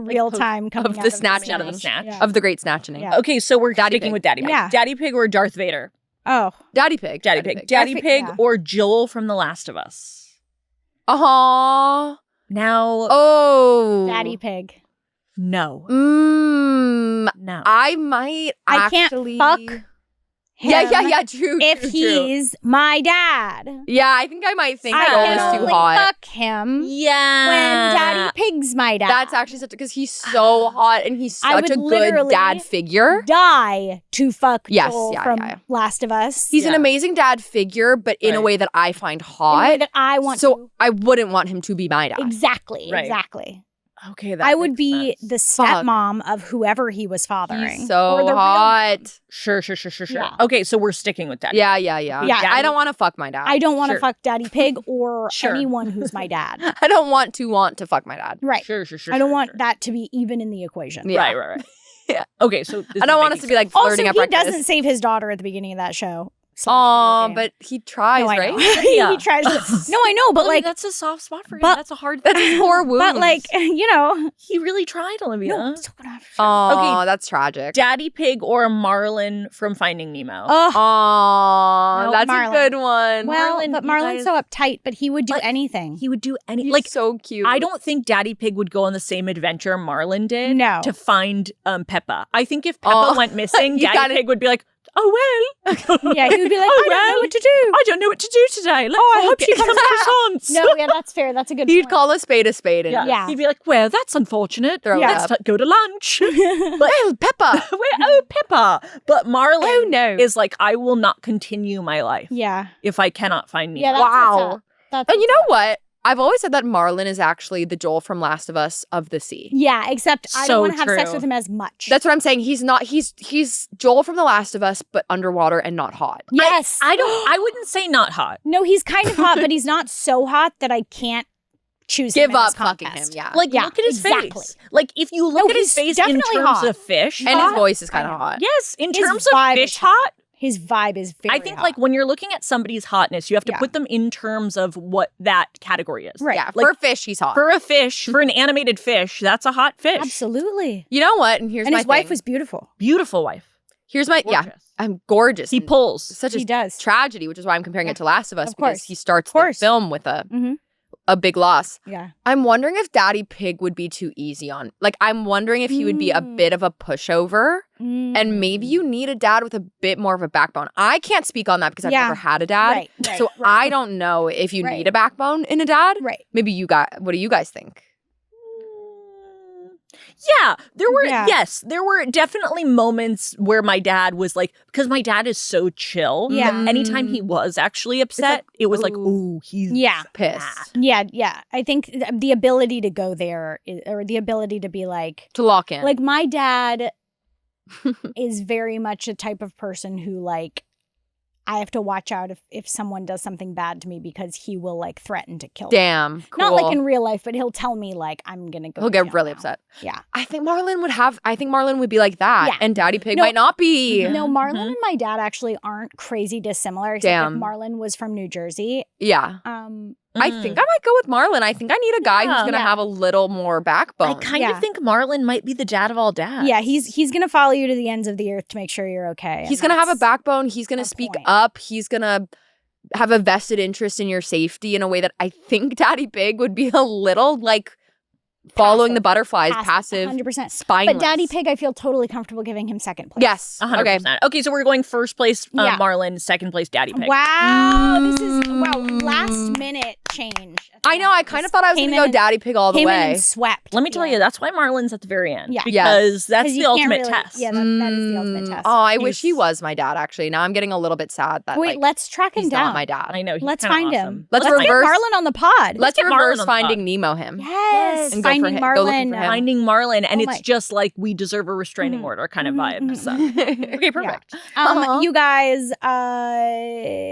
S3: real time coming
S2: of
S3: out
S2: the
S3: of
S2: snatching
S1: out of the snatch.
S3: Yeah.
S2: of the Great Snatching.
S3: Yeah.
S1: Okay, so we're
S2: Daddy
S1: sticking
S2: Pig.
S1: with Daddy Pig.
S3: Yeah.
S1: Daddy Pig or Darth Vader?
S3: Oh,
S2: Daddy Pig.
S1: Daddy Pig. Daddy
S3: Daddy
S1: Pig
S3: Pig, yeah.
S1: or Joel from The Last of Us?
S2: Uh-huh.
S1: Now,
S2: Oh.
S3: Daddy Pig.
S1: no.
S2: No. I might
S3: I can't
S2: actually...
S3: fuck
S2: Yeah, true.
S3: If
S2: true.
S3: he's my dad,
S2: Yeah, I think I might think
S3: I
S2: Joel
S3: can
S2: is too
S3: only
S2: hot.
S3: fuck him
S1: Yeah.
S3: when Daddy Pig's my dad.
S2: That's actually such because he's so hot and he's
S3: I
S2: such
S3: would
S2: a good
S3: literally
S2: dad figure.
S3: die to fuck
S2: Yes,
S3: Joel
S2: yeah,
S3: from
S2: yeah.
S3: Last of Us.
S2: He's an
S1: Yeah.
S2: amazing dad figure, but in a
S1: Right.
S2: way that I find
S3: in a way
S2: hot.
S3: that I want
S2: So
S3: to.
S2: I wouldn't want him to be my dad.
S3: Exactly,
S1: Right.
S3: exactly.
S1: Okay, that
S3: I would
S1: makes
S3: be
S1: sense.
S3: the
S2: Fuck.
S3: stepmom of whoever he was fathering.
S2: He's
S3: Or
S2: so
S3: the real-
S2: hot.
S1: Sure.
S3: Yeah.
S1: Okay, so we're sticking with Daddy.
S2: Yeah.
S3: Yeah.
S2: I don't want to fuck my dad.
S3: I don't want to
S1: Sure.
S3: fuck Daddy Pig or
S1: Sure.
S3: anyone who's my dad.
S2: I don't want to fuck my dad.
S3: Right.
S1: Sure.
S3: I don't
S1: sure,
S3: want
S1: sure.
S3: that to be even in the equation.
S2: Yeah.
S1: Right.
S2: Yeah.
S1: Okay, so this
S2: I don't
S1: is
S2: want us
S1: making
S2: to be like
S3: Also,
S2: flirting
S3: he
S2: at breakfast.
S3: doesn't save his daughter at the beginning of that show.
S2: Aw,
S3: /video game.
S2: but he tries,
S3: no, I
S2: right?
S3: know.
S1: Yeah.
S3: he tries. No, I know, but
S1: Olivia,
S3: like,
S1: that's a soft spot for him.
S3: but-
S1: That's a hard.
S2: That's his poor wounds.
S3: but like, you know,
S1: he really tried, Olivia.
S3: no, it's gonna have to-
S2: Oh, that's tragic.
S1: Daddy Pig or Marlin from Finding Nemo?
S3: Ugh.
S2: Oh,
S3: No,
S2: that's
S3: Marlon.
S2: a good one.
S3: Well,
S1: Marlon,
S3: but
S1: you
S3: Marlon's
S1: guys-
S3: so uptight, but he would do
S1: But
S3: anything.
S1: He would do any
S2: He's
S1: like.
S2: so cute.
S1: I don't think Daddy Pig would go on the same adventure Marlin did
S3: No.
S1: to find Peppa. I think if Peppa
S2: Oh,
S1: went missing,
S2: you
S1: Daddy
S2: gotta-
S1: Pig would be like, "Oh well."
S3: Yeah, he would be like,
S1: "Oh,
S3: I don't know
S1: well,
S3: what to do.
S1: I don't know what to do today. Let's
S3: Oh, I
S1: all
S3: hope
S1: get
S3: she comes
S1: some
S3: back."
S1: croissants."
S3: No, yeah, that's fair. That's a good
S2: He'd
S3: point.
S2: call a spade and
S3: Yeah.
S1: He'd be like, "Well, that's unfortunate.
S2: Throw it
S1: Let's
S2: up.
S1: go to lunch."
S2: Well, Peppa.
S1: Peppa. But Marlin
S2: Oh, no.
S1: is like, I will not continue my life
S3: Yeah.
S1: if I cannot find me.
S3: Yeah, that's
S2: Wow.
S3: what's up. That's
S2: And you
S3: what's
S2: know
S3: up.
S2: what? I've always said that Marlin is actually the Joel from Last of Us of the sea.
S3: Yeah, except I
S1: So
S3: don't want to have sex
S1: true.
S3: with him as much.
S2: That's what I'm saying. He's not. He's Joel from The Last of Us, but underwater and not hot.
S3: yes.
S1: I wouldn't say not hot.
S3: No, he's kind of hot, but he's not so hot that I can't choose him
S2: Give
S3: in
S2: up
S3: this
S2: fucking him.
S3: contest.
S2: Yeah.
S1: Like,
S3: Yeah,
S1: look at his
S3: exactly.
S1: face. Like, if you look
S3: No,
S1: at his
S3: he's
S1: face in
S3: definitely
S1: terms
S3: hot.
S1: of fish,
S2: and his
S3: hot.
S2: voice is kind of hot.
S1: yes, in
S3: His
S1: terms of
S3: vibe
S1: fish
S3: is
S1: hot,
S3: His vibe is very
S1: I think
S3: hot.
S1: like when you're looking at somebody's hotness, you have to
S3: Yeah.
S1: put them in terms of what that category is.
S3: Right.
S2: Yeah.
S1: Like,
S2: For a fish, he's hot.
S1: For a fish, for an animated fish, that's a hot fish.
S3: Absolutely.
S2: You know what? And here's
S3: And
S2: my
S3: his wife
S2: thing.
S3: was beautiful.
S1: Beautiful wife.
S2: Here's my yeah.
S1: Gorgeous.
S2: I'm gorgeous.
S1: He
S2: And
S1: pulls.
S2: such
S3: He
S2: a
S3: does.
S2: tragedy, which is why I'm comparing it to Last of Us
S3: Of
S2: because
S3: course.
S2: he starts
S3: Of course.
S2: the film with
S3: Mhm.
S2: a big loss.
S3: Yeah.
S2: I'm wondering if Daddy Pig would be too easy on. Like, I'm wondering if he would be a bit of a pushover, and maybe you need a dad with a bit more of a backbone. I can't speak on that because I've
S3: Yeah.
S2: never had a dad,
S3: Right, right,
S2: so
S3: right.
S2: I don't know if you
S3: Right.
S2: need a backbone in a dad.
S3: Right.
S2: Maybe you got. What do you guys think?
S1: Yeah, there were
S3: Yeah.
S1: yes, there were definitely moments where my dad was like, because my dad is so chill.
S3: Yeah.
S1: that anytime he was actually upset, it was like, ooh, he's
S3: Yeah.
S2: Pissed
S3: Yeah. Yeah. I think the ability to go there or the ability to be like
S2: to lock in.
S3: my dad is very much a type of person who like I have to watch out if someone does something bad to me because he will like threaten to kill me.
S2: Damn. Cool.
S3: Not like in real life, but he'll tell me like I'm gonna go.
S2: He'll
S3: to
S2: get
S3: jail
S2: really
S3: now.
S2: upset.
S3: Yeah.
S2: I think Marlon would be like that.
S3: Yeah.
S2: And Daddy Pig
S3: No.
S2: might not be.
S3: No, Marlon and my dad actually aren't crazy dissimilar. Except
S2: Damn.
S3: if Marlon was from New Jersey.
S2: Yeah. I think I might go with Marlon. I think I need a guy who's going to have a little more backbone.
S1: I kind of think Marlon might be the dad of all dads.
S3: Yeah, he's gonna follow you to the ends of the earth to make sure you're okay.
S2: He's going to have a backbone. He's going to speak up. He's going to have a vested interest in your safety in a way that I think Daddy Pig would be a little like following the butterflies, passive,
S3: 100%.
S2: spineless.
S3: But Daddy Pig, I feel totally comfortable giving him second place.
S2: Yes.
S1: 100%. Okay, so we're going first place
S3: Yeah.
S1: Marlon, second place Daddy Pig.
S3: Wow, this is last minute change.
S2: I know. I kind of thought I was going to go Daddy Pig all the
S3: came in
S2: way.
S3: and swept.
S1: Let me tell you, that's why Marlon's at the very end.
S3: Yeah.
S1: Because that's
S3: 'Cause
S1: the
S3: you can't
S1: ultimate
S3: really-
S1: test.
S3: Yeah, that is the ultimate test.
S2: Oh, I wish he was my dad, actually. Now I'm getting a little bit sad that
S3: Wait, let's track him
S2: he's
S3: down.
S2: not my dad.
S1: I know. He's
S3: Let's
S1: kinda
S3: find
S1: awesome.
S3: him.
S2: Let's
S3: get
S2: reverse
S3: Marlon on the pod.
S2: Let's
S1: get Marlon
S2: reverse
S1: on the
S2: Finding
S1: pod.
S2: Nemo him.
S3: Yes,
S2: And go
S3: Finding
S2: for him. Go looking
S3: Marlon.
S2: for him.
S1: Finding Marlon, and
S3: Oh
S1: it's
S3: my-
S1: just like we deserve a restraining order kind of vibe. So. Okay, perfect.
S3: You guys,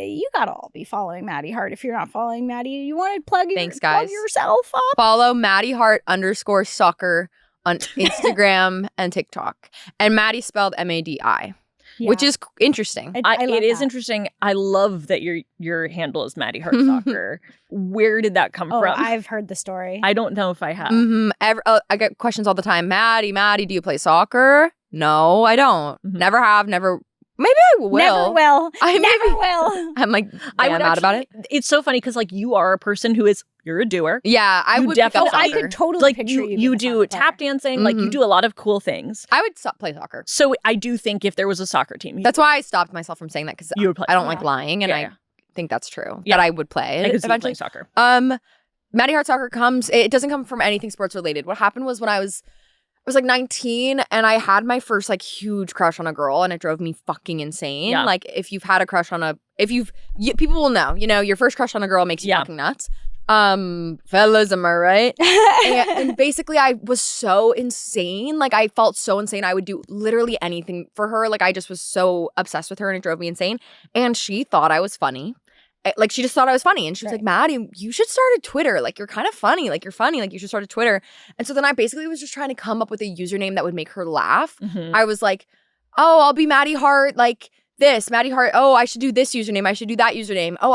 S3: you gotta all be following Madi Hart. If you're not following Madi, you want to plug
S2: Thanks,
S3: plug
S2: guys.
S3: yourself up.
S2: Follow Madi Hart _soccer on Instagram and TikTok. And Maddie spelled Madi, which is interesting.
S3: I love
S1: it is
S3: that.
S1: interesting. I love that your handle is Madi Hart Soccer. Where did that come
S3: Oh,
S1: from?
S3: I've heard the story.
S1: I don't know if I have.
S2: I get questions all the time. Maddie, do you play soccer? No, I don't. Never have, never. Maybe I will.
S3: Never will.
S2: I
S3: Never will.
S2: I'm like,
S1: I
S2: I'm
S1: would
S2: mad about it.
S1: It's so funny because like you are a person who is you're a doer.
S2: Yeah, I
S1: You
S2: would pick up
S1: definitely-
S3: I
S2: soccer.
S3: could totally
S1: Like
S3: picture
S1: you
S3: being a
S1: do
S3: soccer
S1: tap
S3: player.
S1: dancing. Like you do a lot of cool things.
S2: I would play soccer.
S1: So I do think if there was a soccer team,
S2: That's why I stopped myself from saying that because
S1: You would play.
S2: I don't like lying, and
S1: Yeah,
S2: I
S1: yeah.
S2: think that's true.
S1: Yeah.
S2: That I would play
S1: I could see you
S2: eventually.
S1: playing soccer.
S2: Madi Hart Soccer it doesn't come from anything sports related. What happened was when I was like 19 and I had my first like huge crush on a girl and it drove me fucking insane.
S1: Yeah.
S2: Like if you've had a crush on people will know, your first crush on a girl makes you
S1: Yeah.
S2: fucking nuts. Fellas, am I right? and basically I was so insane. Like I felt so insane. I would do literally anything for her. Like I just was so obsessed with her and it drove me insane. And she thought I was funny. Like she just thought I was funny. And she was like, Maddie, you should start a Twitter. Like you're kind of funny. Like you're funny. Like you should start a Twitter. And so then I basically was just trying to come up with a username that would make her laugh. I was like, oh, I'll be Madi Hart. Like this, Madi Hart. Oh, I should do this username. I should do that username. Oh,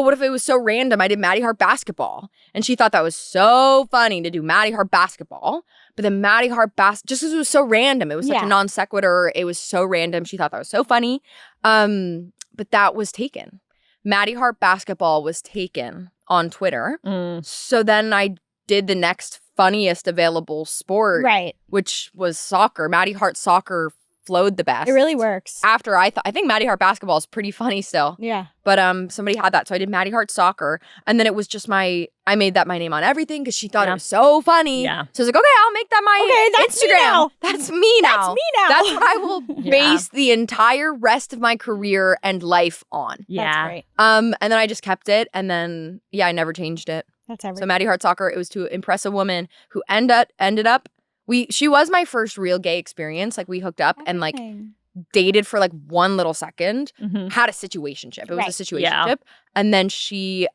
S2: what if it was so random? I did Madi Hart basketball. And she thought that was so funny to do Madi Hart basketball. But then Madi Hart just because it was so random. It was such a non sequitur. It was so random. She thought that was so funny. But that was taken. Madi Hart basketball was taken on Twitter. So then I did the next funniest available sport,
S3: Right.
S2: which was soccer. Madi Hart Soccer flowed the best.
S3: It really works.
S2: After I think Madi Hart basketball is pretty funny still.
S3: Yeah.
S2: But somebody had that. So I did Madi Hart Soccer. And then it was just I made that my name on everything because she thought it was so funny.
S1: Yeah.
S2: So I was like, okay, I'll make that my
S3: that's me
S2: Instagram.
S3: now.
S2: That's me now.
S3: That's me now.
S2: That's what I will base the entire rest of my career and life on.
S1: Yeah.
S3: That's great.
S2: And then I just kept it. And then, I never changed it.
S3: That's everything.
S2: So Madi Hart Soccer, it was to impress a woman who ended up, she was my first real gay experience. Like we hooked up and like dated for like one little second, had a situationship. It was a situationship.
S1: Yeah.
S2: And then she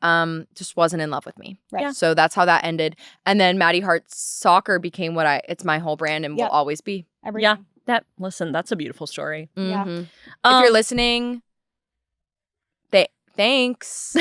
S2: just wasn't in love with me.
S3: Right. Yeah.
S2: So that's how that ended. And then Madi Hart Soccer became it's my whole brand and will always be.
S3: Everything.
S1: Yeah. That's a beautiful story.
S3: Yeah.
S2: Mhm. If you're listening, thanks.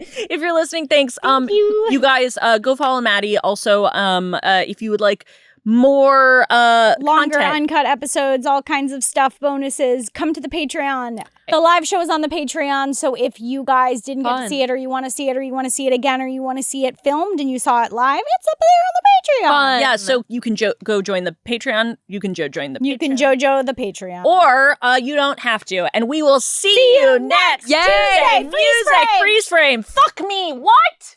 S1: If you're listening, thanks. You guys go follow Maddie. Also, if you would like more
S3: Longer
S1: content.
S3: uncut episodes, all kinds of stuff, bonuses, come to the Patreon. The live show is on the Patreon, so if you guys didn't get to see it, or you want to see it, or you want to see it again, or you want to see it filmed and you saw it live, it's up there on the Patreon.
S1: Yeah, so you can go join the Patreon. You can join the Patreon.
S3: You can JoJo the Patreon.
S1: Or you don't have to. And we will see you next
S3: Yay!
S1: Tuesday.
S3: Freeze
S1: Music,
S3: frame!
S1: freeze frame. Fuck me. What?